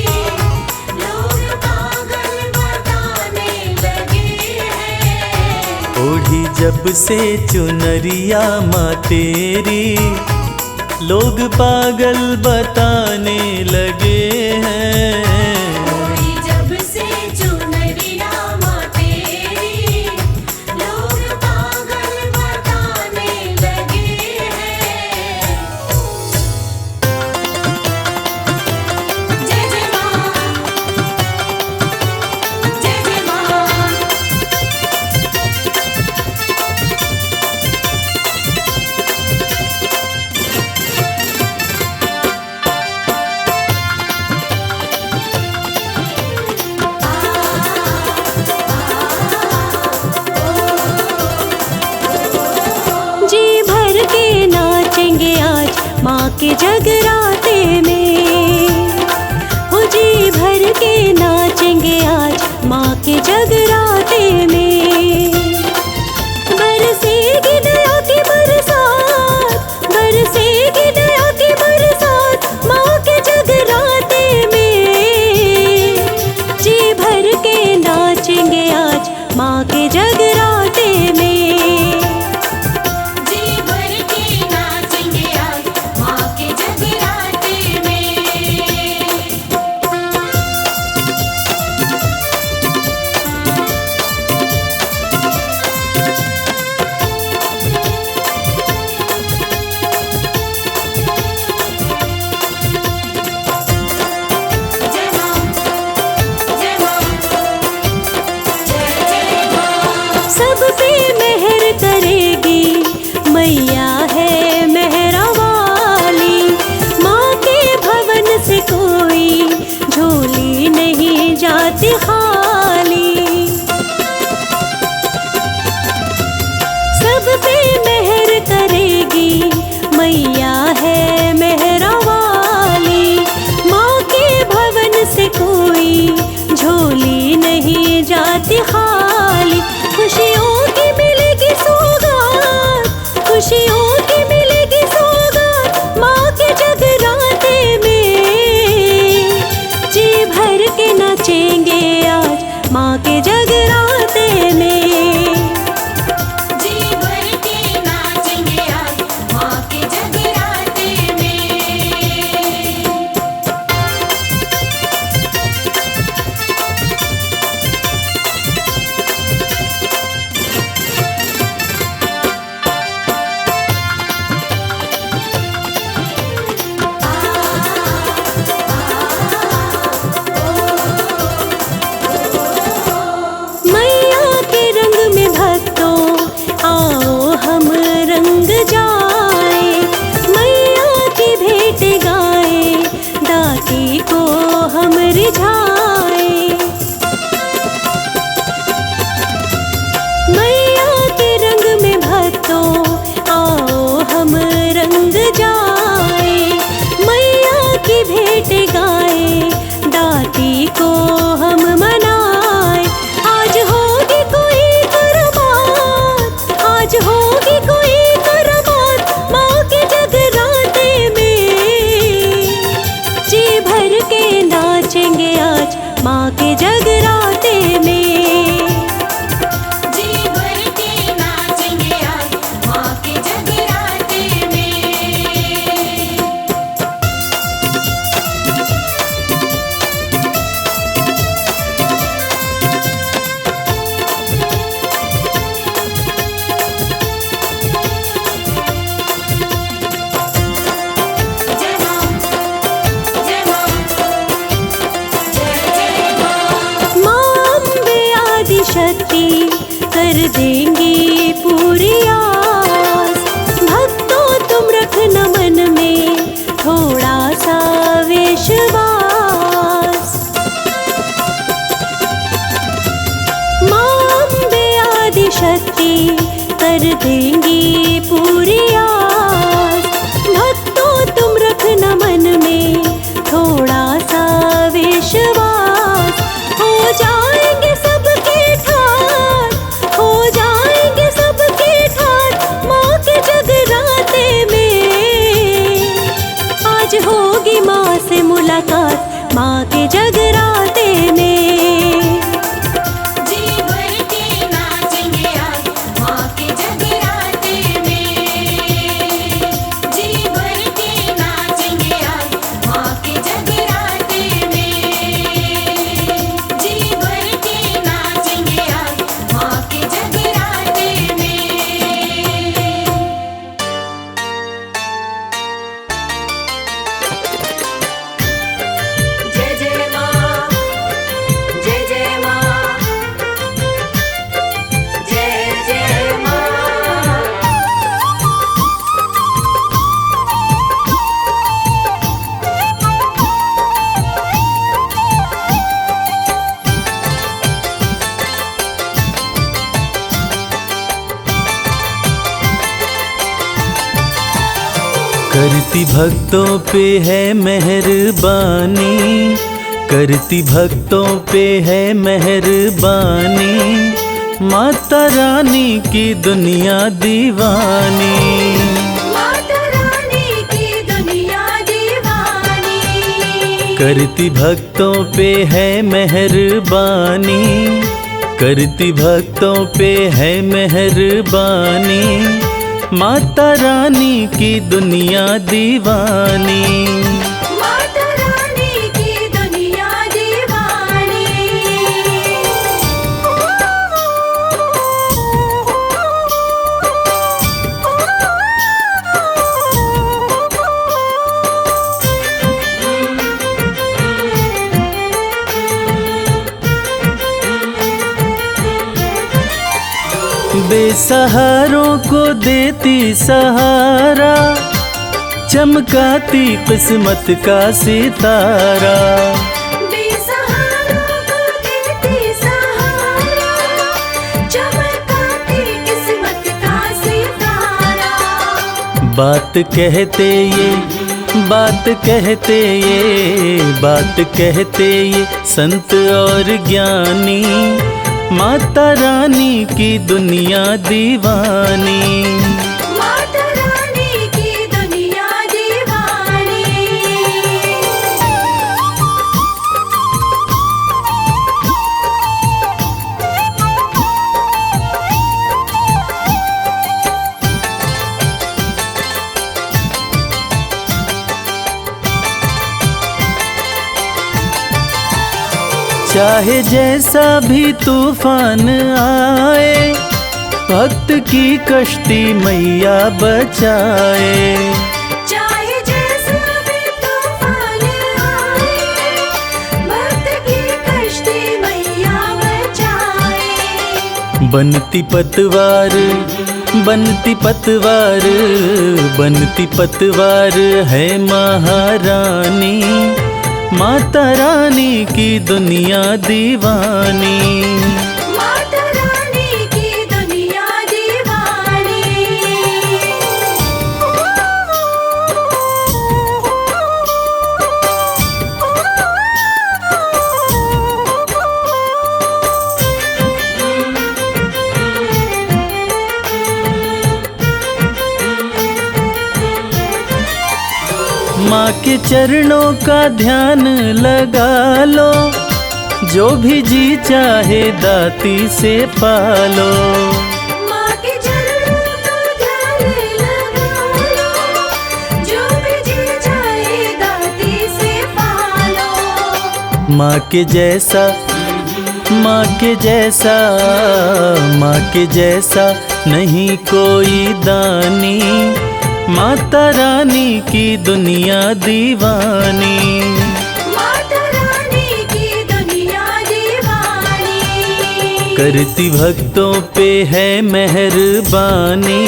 लोग पागल बताने लगे हैं।
ओढ़ी जब से चुनरिया माँ तेरी, लोग पागल बताने लगे हैं।
ओढ़ी जब से चुनरिया माँ तेरी, लोग पागल बताने लगे हैं। जय जय माँ, जय जय माँ। जी भर के नाचेंगे आज माँ के जगराते में। हो जी भर के नाचेंगे आज माँ के जगराते में। बरसेगी दया की बरसात, बरसेगी दया की बरसात माँ के जगराते में। जी भर के नाचेंगे आज माँ के जगराते में। जी भर के नाचेंगे आज माँ के जगराते में। जय माँ, जय माँ, जय जय माँ। सब पे मेहर करेगी मैया है मेहरा वाली। माँ के भवन से कोई झोली नहीं जाती खाली। सब पे मेहर करेगी मैया है मेहरा वाली। माँ के भवन से कोई झोली नहीं जाती खाली। खुशियों की मिलेगी सौगात, खुशियों की मिलेगी सौगात माँ के जगराते में। जी भर के नाचेंगे आज माँ के जगराते में। जी भर के नाचेंगे आज माँ के जगराते में। मैया के रंग में भक्तों आओ हम रंग जाए। मैया की भेंट गाए, दाती को हम रिझाए। मैया के रंग में भक्तों आओ हम रंग जाए। मैया की भेंट गाए, दाती को हम मनाए। आज होगी कोई करामात, आज होगी कोई करामात माँ के जगराते में। जी भर के नाचेंगे आज माँ के जगराते में। जी भर के नाचेंगे आज माँ के जगराते में। जय माँ, जय माँ, जय जय माँ। माँ अम्बे आदि शक्ति कर देंगी पूरी आस। भक्तों तुम रखना मन में थोड़ा सा विश्वास। माँ अम्बे आदि शक्ति कर देंगी पूरी आस। भक्तों तुम रखना मन
मन में थोड़ा सा विश्वास, हो जाएंगे सबके ठाठ, हो जाएंगे सबके ठाठ माँ के जगराते में। आज होगी माँ से मुलाकात माँ के जगराते में।
जी भर के नाचेंगे आज माँ के जगराते में। जी भर के नाचेंगे आज माँ के जगराते में। जी भर के नाचेंगे आज माँ के जगराते में। जय जय माँ, जय जय माँ, जय जय माँ।
करती भक्तों पे है मेहरबानी, करती भक्तों पे है मेहरबानी, माता रानी की दुनिया दीवानी।
माता रानी की दुनिया दीवानी।
करती भक्तों पे है मेहरबानी, करती भक्तों पे है मेहरबानी, माता रानी की दुनिया दीवानी।
माता रानी की दुनिया दीवानी।
बेसहारों को देती सहारा, चमकाती किस्मत का सितारा।
बेसहारों को देती सहारा, चमकाती किस्मत का सितारा।
बात कहते ये, बात कहते ये, बात कहते ये संत और ज्ञानी, माता रानी की दुनिया दीवानी।
माता रानी की दुनिया दीवानी।
चाहे जैसा भी तूफान आए, भक्त की कश्ती मैया बचाए।
चाहे जैसा भी तूफान आए, भक्त की कश्ती मैया बचाए।
बनती पतवार, बनती पतवार, बनती पतवार है महारानी, माता रानी की दुनिया दीवानी।
माता रानी की दुनिया दीवानी।
माँ के चरणों का ध्यान लगा लो, जो भी जी चाहे दाती से पालो।
माँ के चरणों का ध्यान लगा लो, जो भी जी चाहे दाती से पालो।
माँ के जैसा, माँ के जैसा, माँ के जैसा नहीं कोई दानी, माता रानी की दुनिया दीवानी।
माता रानी की दुनिया दीवानी।
करती भक्तों पे है मेहरबानी,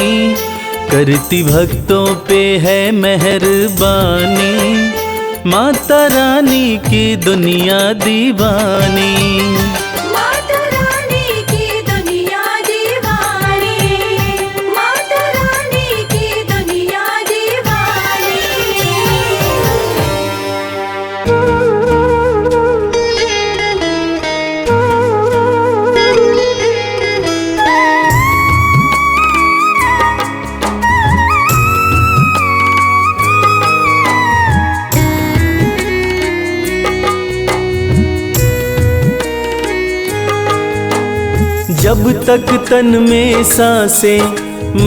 करती भक्तों पे है मेहरबानी, माता रानी की दुनिया दीवानी।
माता रानी की दुनिया दीवानी। माता रानी की दुनिया दीवानी।
जब तक तन में सांसें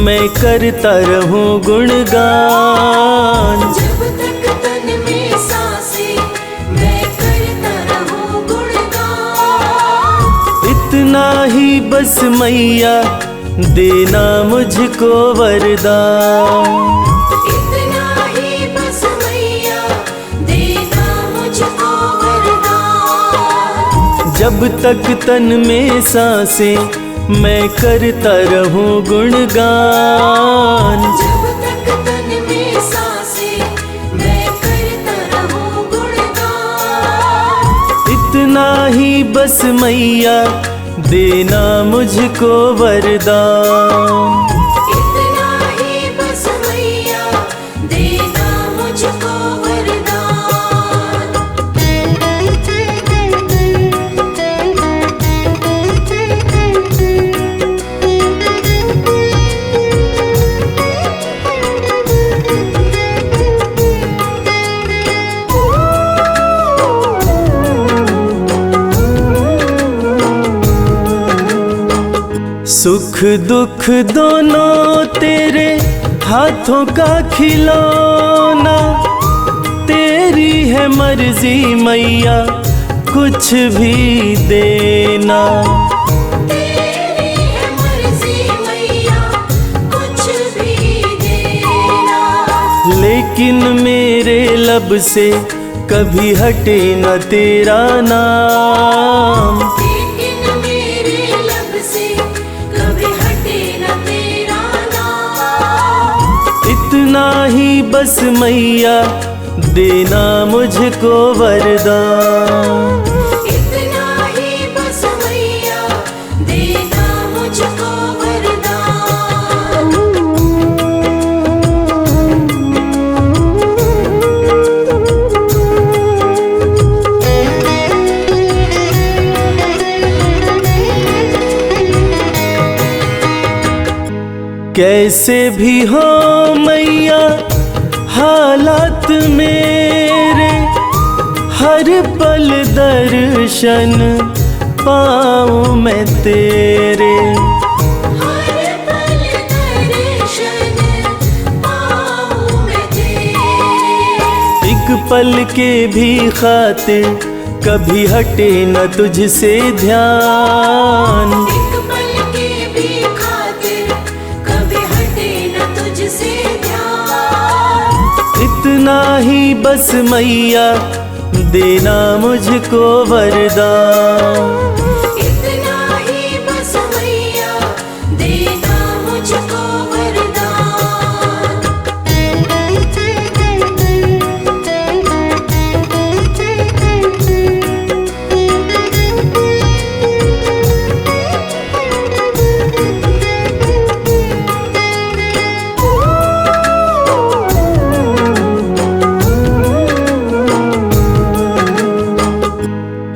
मैं करता रहूं गुणगान।
जब तक तन में सांसें मैं करता रहूं गुणगान।
इतना ही बस मैया देना मुझको वरदान।
इतना ही बस मैया देना मुझको वरदान।
जब तक तन में सांसें मैं करता रहूं गुणगान।
जब तक तन में सांसें मैं करता रहूं गुणगान।
इतना ही बस मैया देना मुझको वरदान।
इतना ही बस मैया देना मुझको वरदान।
सुख दुख दोनों तेरे हाथों का खिलौना। तेरी है मर्जी मैया कुछ भी देना।
तेरी है मर्जी मैया कुछ भी देना।
लेकिन मेरे लब से कभी हटे न तेरा नाम।
लेकिन मेरे लब से कभी हटे न तेरा नाम।
इतना ही बस मैया देना मुझको वरदान।
इतना ही बस मैया देना मुझको वरदान।
कैसे भी हो मैया हालात मेरे, हर पल दर्शन पाऊं मैं तेरे।
हर पल दर्शन पाऊं मैं तेरे।
एक पल के भी खातिर कभी हटे न तुझसे ध्यान।
एक पल के भी खातिर कभी हटे न तुझसे ध्यान।
इतना ही बस मैया देना मुझको वरदान।
इतना ही बस मैया देना मुझको वरदान।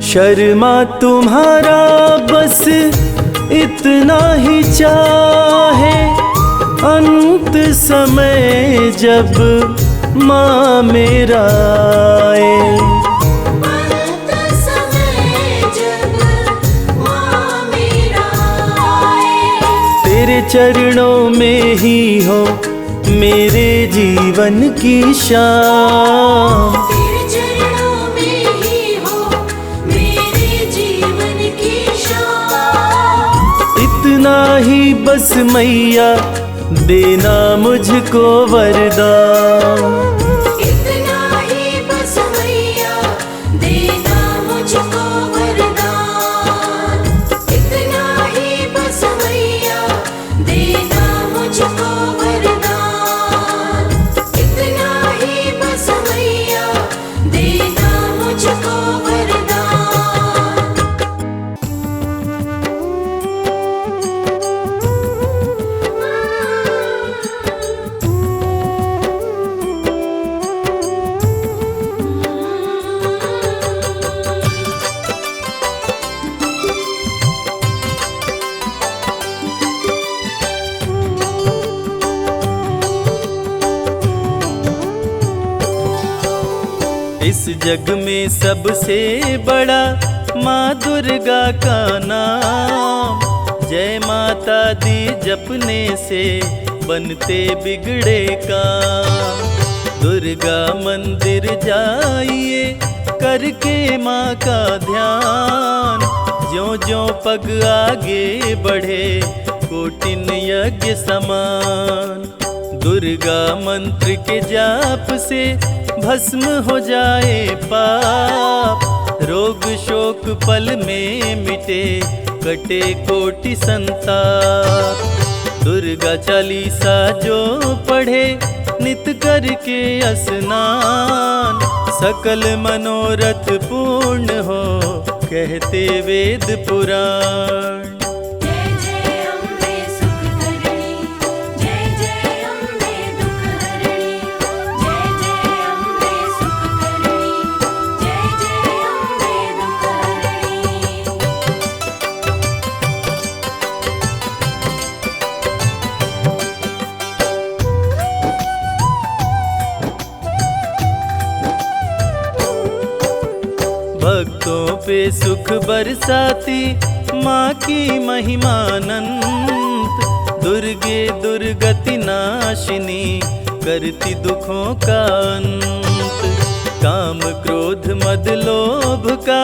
शर्मा तुम्हारा बस इतना ही चाहे, अंत समय जब माँ मेरा आए।
अंत समय जब माँ मेरा आए।
तेरे चरणों में ही हो मेरे जीवन की शाम।
तेरे चरणों में ही हो मेरे जीवन की शाम।
इतना ही बस मैया देना मुझको वरदान।
इतना ही बस मैया देना मुझको वरदान। इतना ही बस मैया देना मुझको वरदान। इतना ही बस मैया देना मुझको वरदान।
इस जग में सबसे बड़ा माँ दुर्गा का नाम। जय माता दी जपने से बनते बिगड़े काम। दुर्गा मंदिर जाइए करके माँ का ध्यान, ज्यों ज्यों पग आगे बढ़े कोटिन यज्ञ समान। दुर्गा मंत्र के जाप से भस्म हो जाए पाप, रोग शोक पल में मिटे कटे कोटि संताप। दुर्गा चालीसा जो पढ़े नित करके स्नान, सकल मनोरथ पूर्ण हो कहते वेद पुराण।
जय जय अम्बे सुख करणी, जय जय अम्बे दुख हरणी, जय जय अम्बे सुख करणी, जय जय अम्बे दुख हरणी।
भक्तों पे सुख बरसाती माँ की महिमानंत, दुर्गे दुर्गति नाशिनी करती दुखों का अंत। काम क्रोध मद लोभ का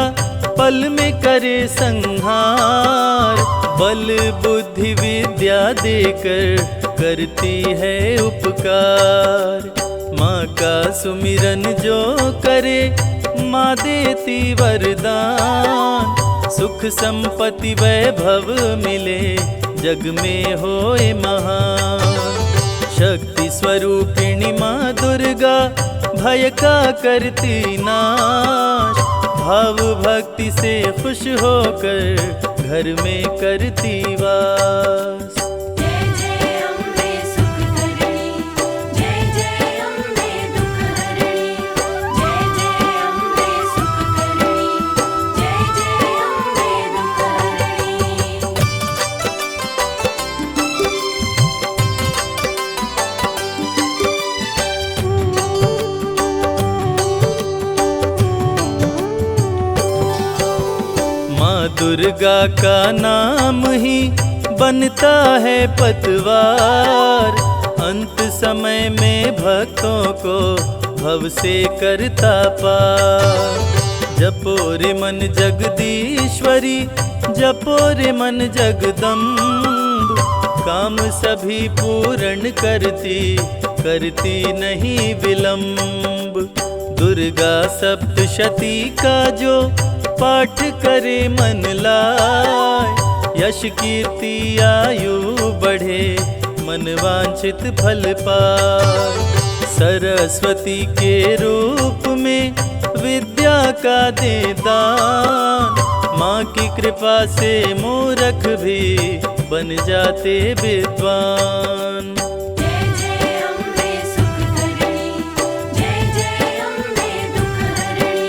पल में करे संहार, बल बुद्धि विद्या देकर करती है उपकार। माँ का सुमिरन जो करे माँ देती वरदान, सुख संपत्ति वैभव मिले जग में होए महान। शक्ति स्वरूपिणी माँ दुर्गा भय का करती नाश, भाव भक्ति से खुश होकर घर में करती वास।
जय जय अम्बे सुख करणी, जय जय अम्बे दुख हरणी, जय जय अम्बे सुख करणी, जय जय अम्बे दुख हरणी।
माँ दुर्गा का नाम ही बनता है पतवार, अंत समय में भक्तों को भव से करता पार। जपो रे मन जगदीश्वरी, जपो रे मन जगदम्ब, काम सभी पूर्ण करती नहीं विलंब। दुर्गा सप्तशती का जो पाठ करे मन लाए, यश कीर्ति आयु बढ़े मन वांछित फल पाए। सरस्वती के रूप में विद्या का दे दान, माँ की कृपा से मूर्ख भी बन जाते विद्वान।
जय जय अम्बे सुख करणी, जय जय अम्बे दुख हरणी,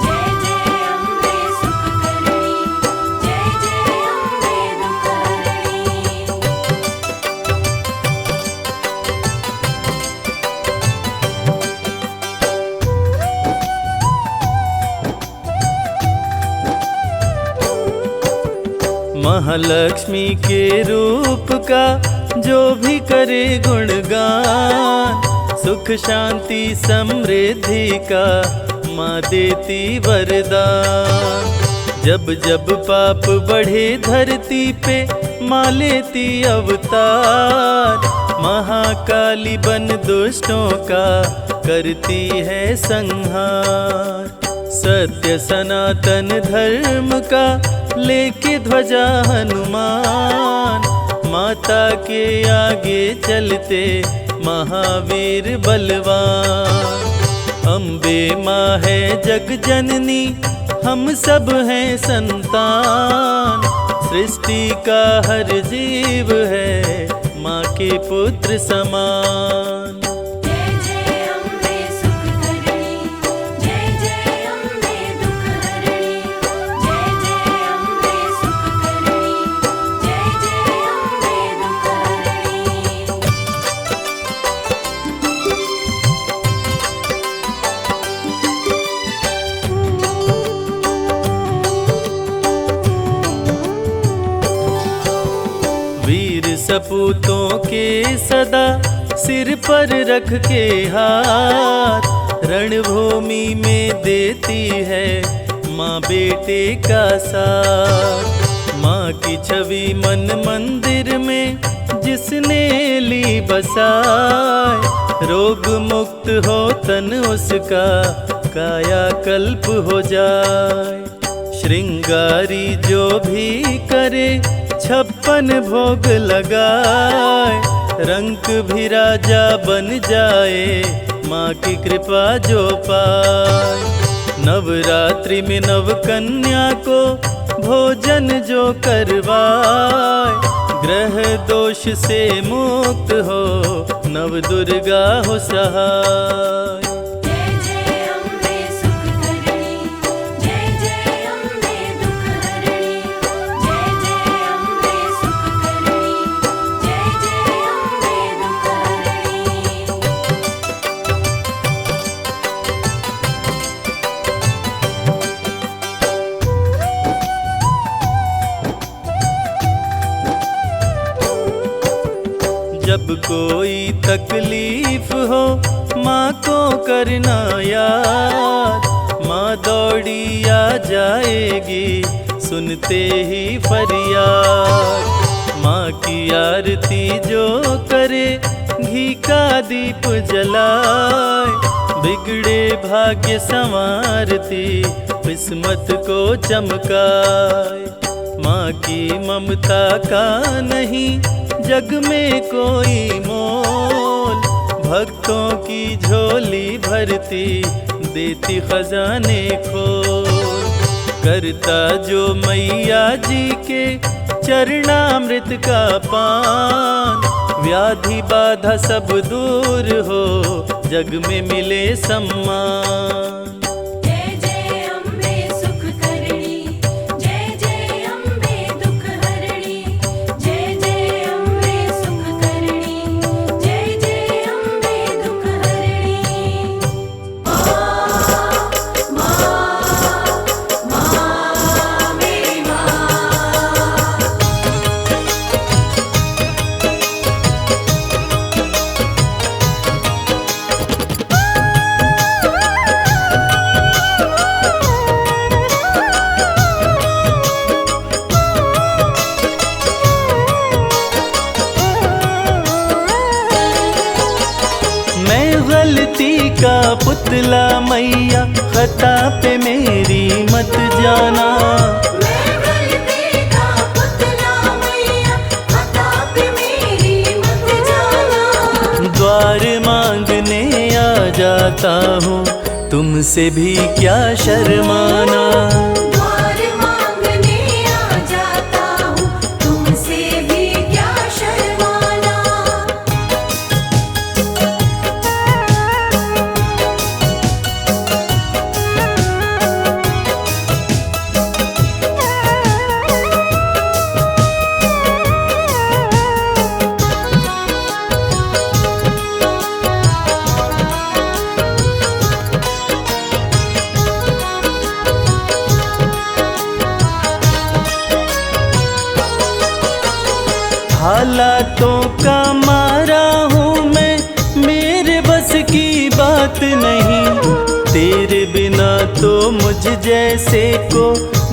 जय जय अम्बे सुख करणी, जय जय अम्बे दुख हरणी।
महालक्ष्मी के रूप का जो भी करे गुणगान, सुख शांति समृद्धि का माँ देती वरदान। जब जब पाप बढ़े धरती पे माँ लेती अवतार, महाकाली बन दुष्टों का करती है संहार। सत्य सनातन धर्म का लेके ध्वजा हनुमान, माता के आगे चलते महावीर बलवान। अम्बे माँ है जग जननी, हम सब हैं संतान, सृष्टि का हर जीव है माँ के पुत्र समान।
जय जय अम्बे सुख करणी, जय जय अम्बे दुख हरणी, जय जय अम्बे सुख करणी, जय जय अम्बे दुख हरणी।
सपूतों के सदा सिर पर रख के हाथ, रणभूमि में देती है माँ बेटे का साथ। माँ की छवि मन मंदिर में जिसने ली बसाए, रोग मुक्त हो तन उसका काया कल्प हो जाए। श्रृंगारी जो भी करे 56 भोग लगाए, रंक भी राजा बन जाए माँ की कृपा जो पाए। नवरात्रि में नव कन्या को भोजन जो करवाए, ग्रह दोष से मुक्त हो नव दुर्गा हो सहाय।
जय जय अम्बे सुख करणी, जय जय अम्बे दुख हरणी, जय जय अम्बे सुख करणी, जय जय अम्बे दुख हरणी।
जब कोई तकलीफ हो माँ को करना याद, माँ दौड़ी आ जाएगी सुनते ही फरियाद। माँ की आरती जो करे घी का दीप जलाए, बिगड़े भाग्य संवारती किस्मत को चमकाए। माँ की ममता का नहीं जग में कोई मोल, भक्तों की झोली भरती देती खजाने खोल। करता जो मैया जी के चरणामृत का पान, व्याधि बाधा सब दूर हो जग में मिले सम्मान।
जय जय अम्बे सुख करणी, जय जय अम्बे दुख हरणी, जय जय अम्बे सुख करणी, जय जय अम्बे दुख हरणी। माँ मेरी माँ।
मैं गलती का पुतला मैया, खता पे मेरी मत जाना।
मैं गलती का पुतला मैया, खता पे मेरी मत जाना।
द्वार मांगने आ जाता हूँ तुमसे भी क्या शर्माना।
द्वार मांगने आ जाता हूँ तुमसे भी क्या शर्माना।
हालातों का मारा हूँ मैं, मेरे बस की बात नहीं। तेरे बिना तो मुझ जैसे को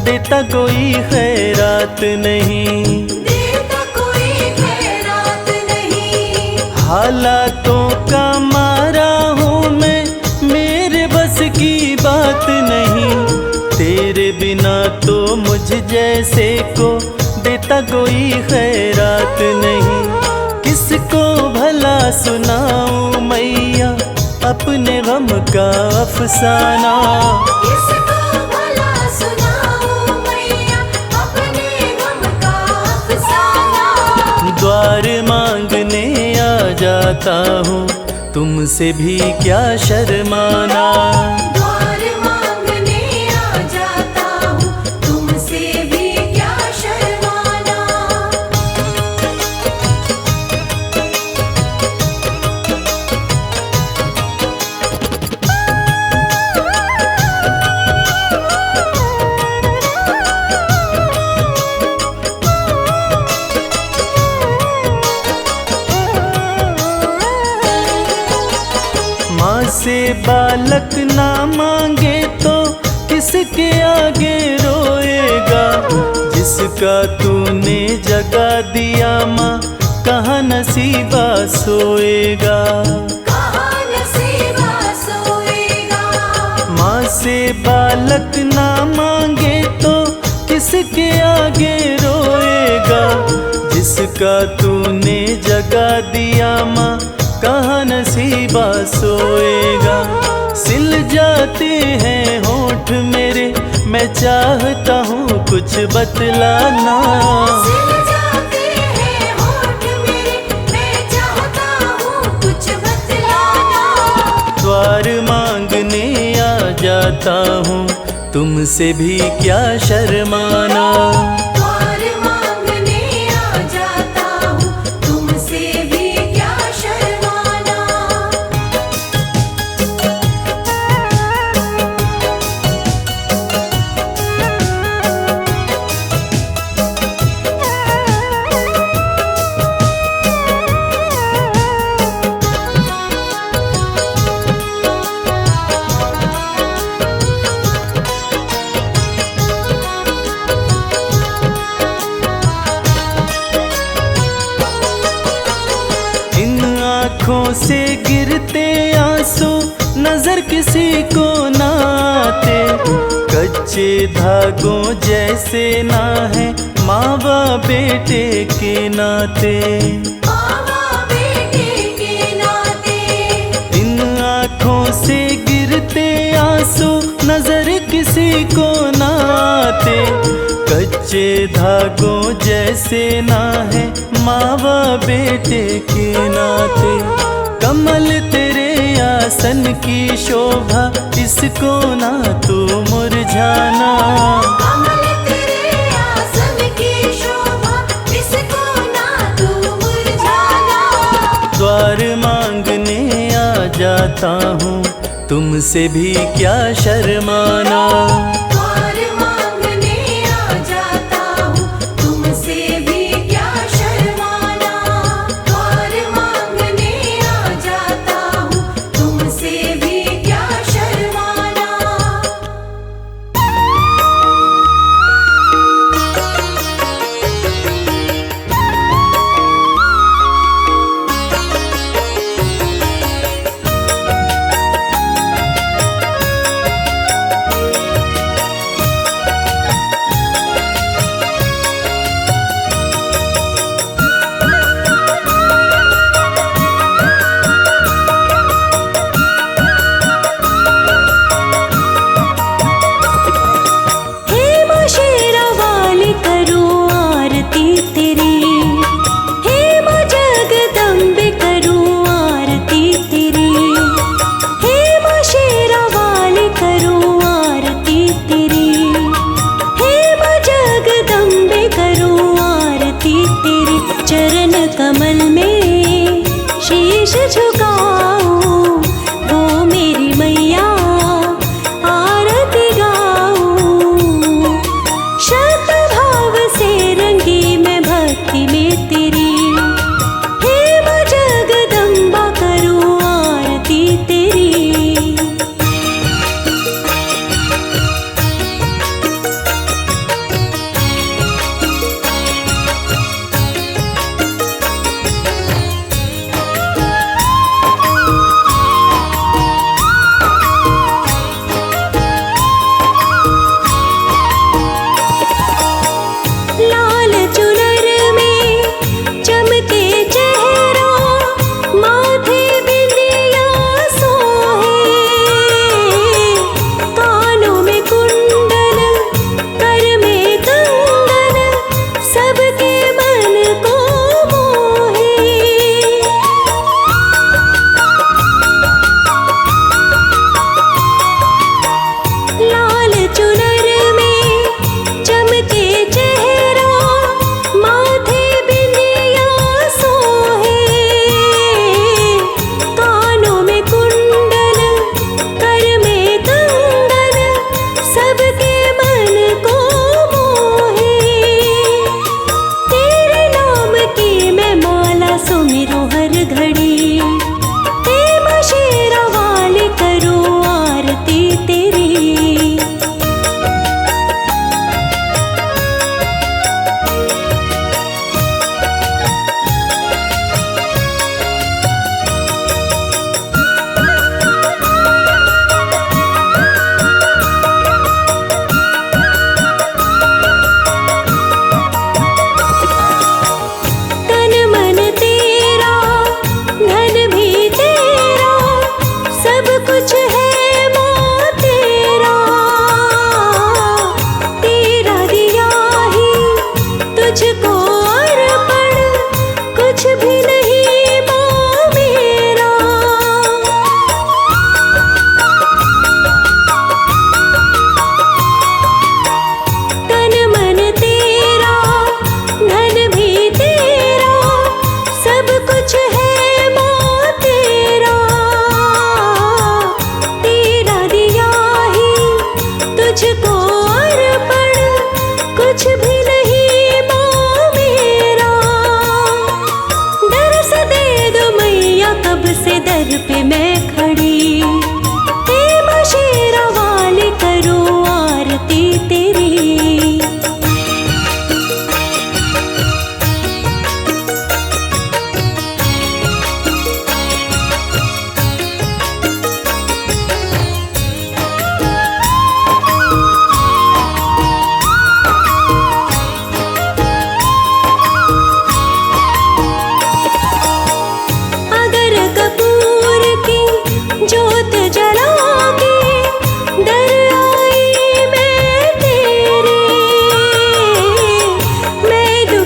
देता कोई खैरात नहीं।
देता कोई खैरात नहीं।
हालातों का मारा हूँ मैं, मेरे बस की बात नहीं। तेरे बिना तो मुझ जैसे को देता कोई खैरात नहीं। किसको भला सुनाऊं मैया अपने गम का अफसाना।
किसको भला सुनाऊं मैया अपने गम का अफसाना।
द्वार मांगने आ जाता हूँ तुमसे भी क्या शर्माना।
द्वार मांगने आ जाता हूँ तुमसे भी क्या शर्माना।
से बालक ना मांगे तो किसके आगे रोएगा। जिसका तूने जगा दिया माँ, कहाँ नसीबा सोएगा।
कहाँ नसीबा सोएगा।
माँ से बालक ना मांगे तो किसके आगे रोएगा। जिसका तूने जगा दिया माँ, कहाँ नसीबा सोएगा। सिल जाते हैं होठ मेरे, मैं चाहता हूँ कुछ बतलाना।
सिल जाते हैं होठ मेरे, मैं चाहता हूँ कुछ बतलाना।
द्वार मांगने आ जाता हूँ, तुमसे भी क्या शर्माना।
द्वार मांगने आ जाता हूँ, तुमसे भी क्या शर्माना।
इन आँखों से गिरते आंसू नजर किसी को ना आते। कच्चे धागों जैसे ना है माँ बाप बेटे के नाते।
मामा बेटे के नाते।
इन आँखों से गिरते आंसू नजर किसी को ना आते। कच्चे धागों जैसे ना है माँ बाप बेटे के नाते। कमल तेरे आसन की शोभा, इसको ना तू मुरझाना।
कमल तेरे आसन की शोभा, इसको ना तू मुरझाना।
द्वार मांगने आ जाता हूँ, तुमसे भी क्या शर्माना।
द्वार मांगने आ जाता हूँ, तुमसे भी क्या शर्माना। द्वार मांगने आ जाता हूँ, तुमसे भी क्या शर्माना।
हे माँ शेरा वाली करूँ आरती तेरी। हे माँ जगदम्बे करूँ आरती तेरी। हे माँ शेरा वाली करूँ आरती तेरी। हे माँ जगदम्बे करूँ आरती तेरी। चरण कमल में शीश झुकाऊं, वो मेरी मैया आरती गाऊं। शत भाव से रंगी मैं भक्ति में तेरी। हे माँ जगदम्बा करूँ आरती तेरी।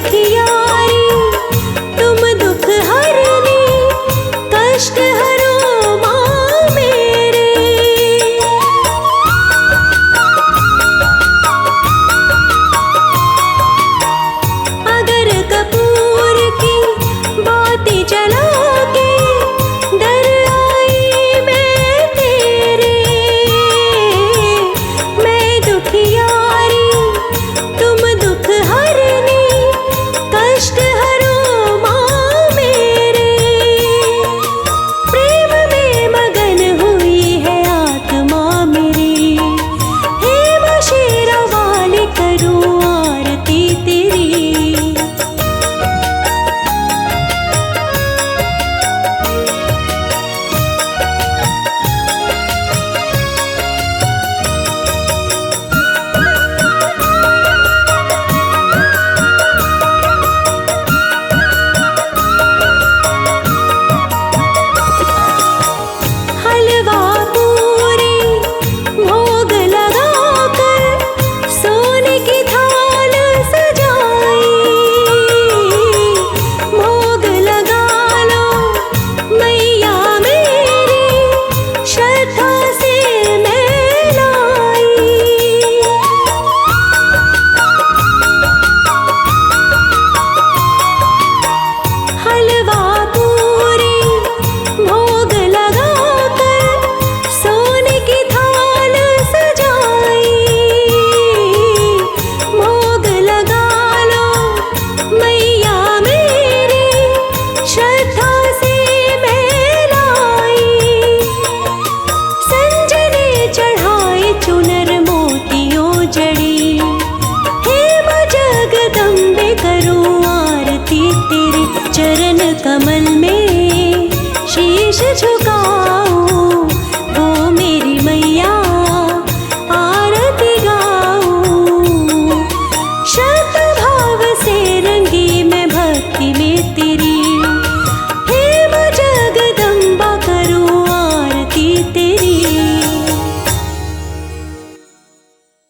दुखिया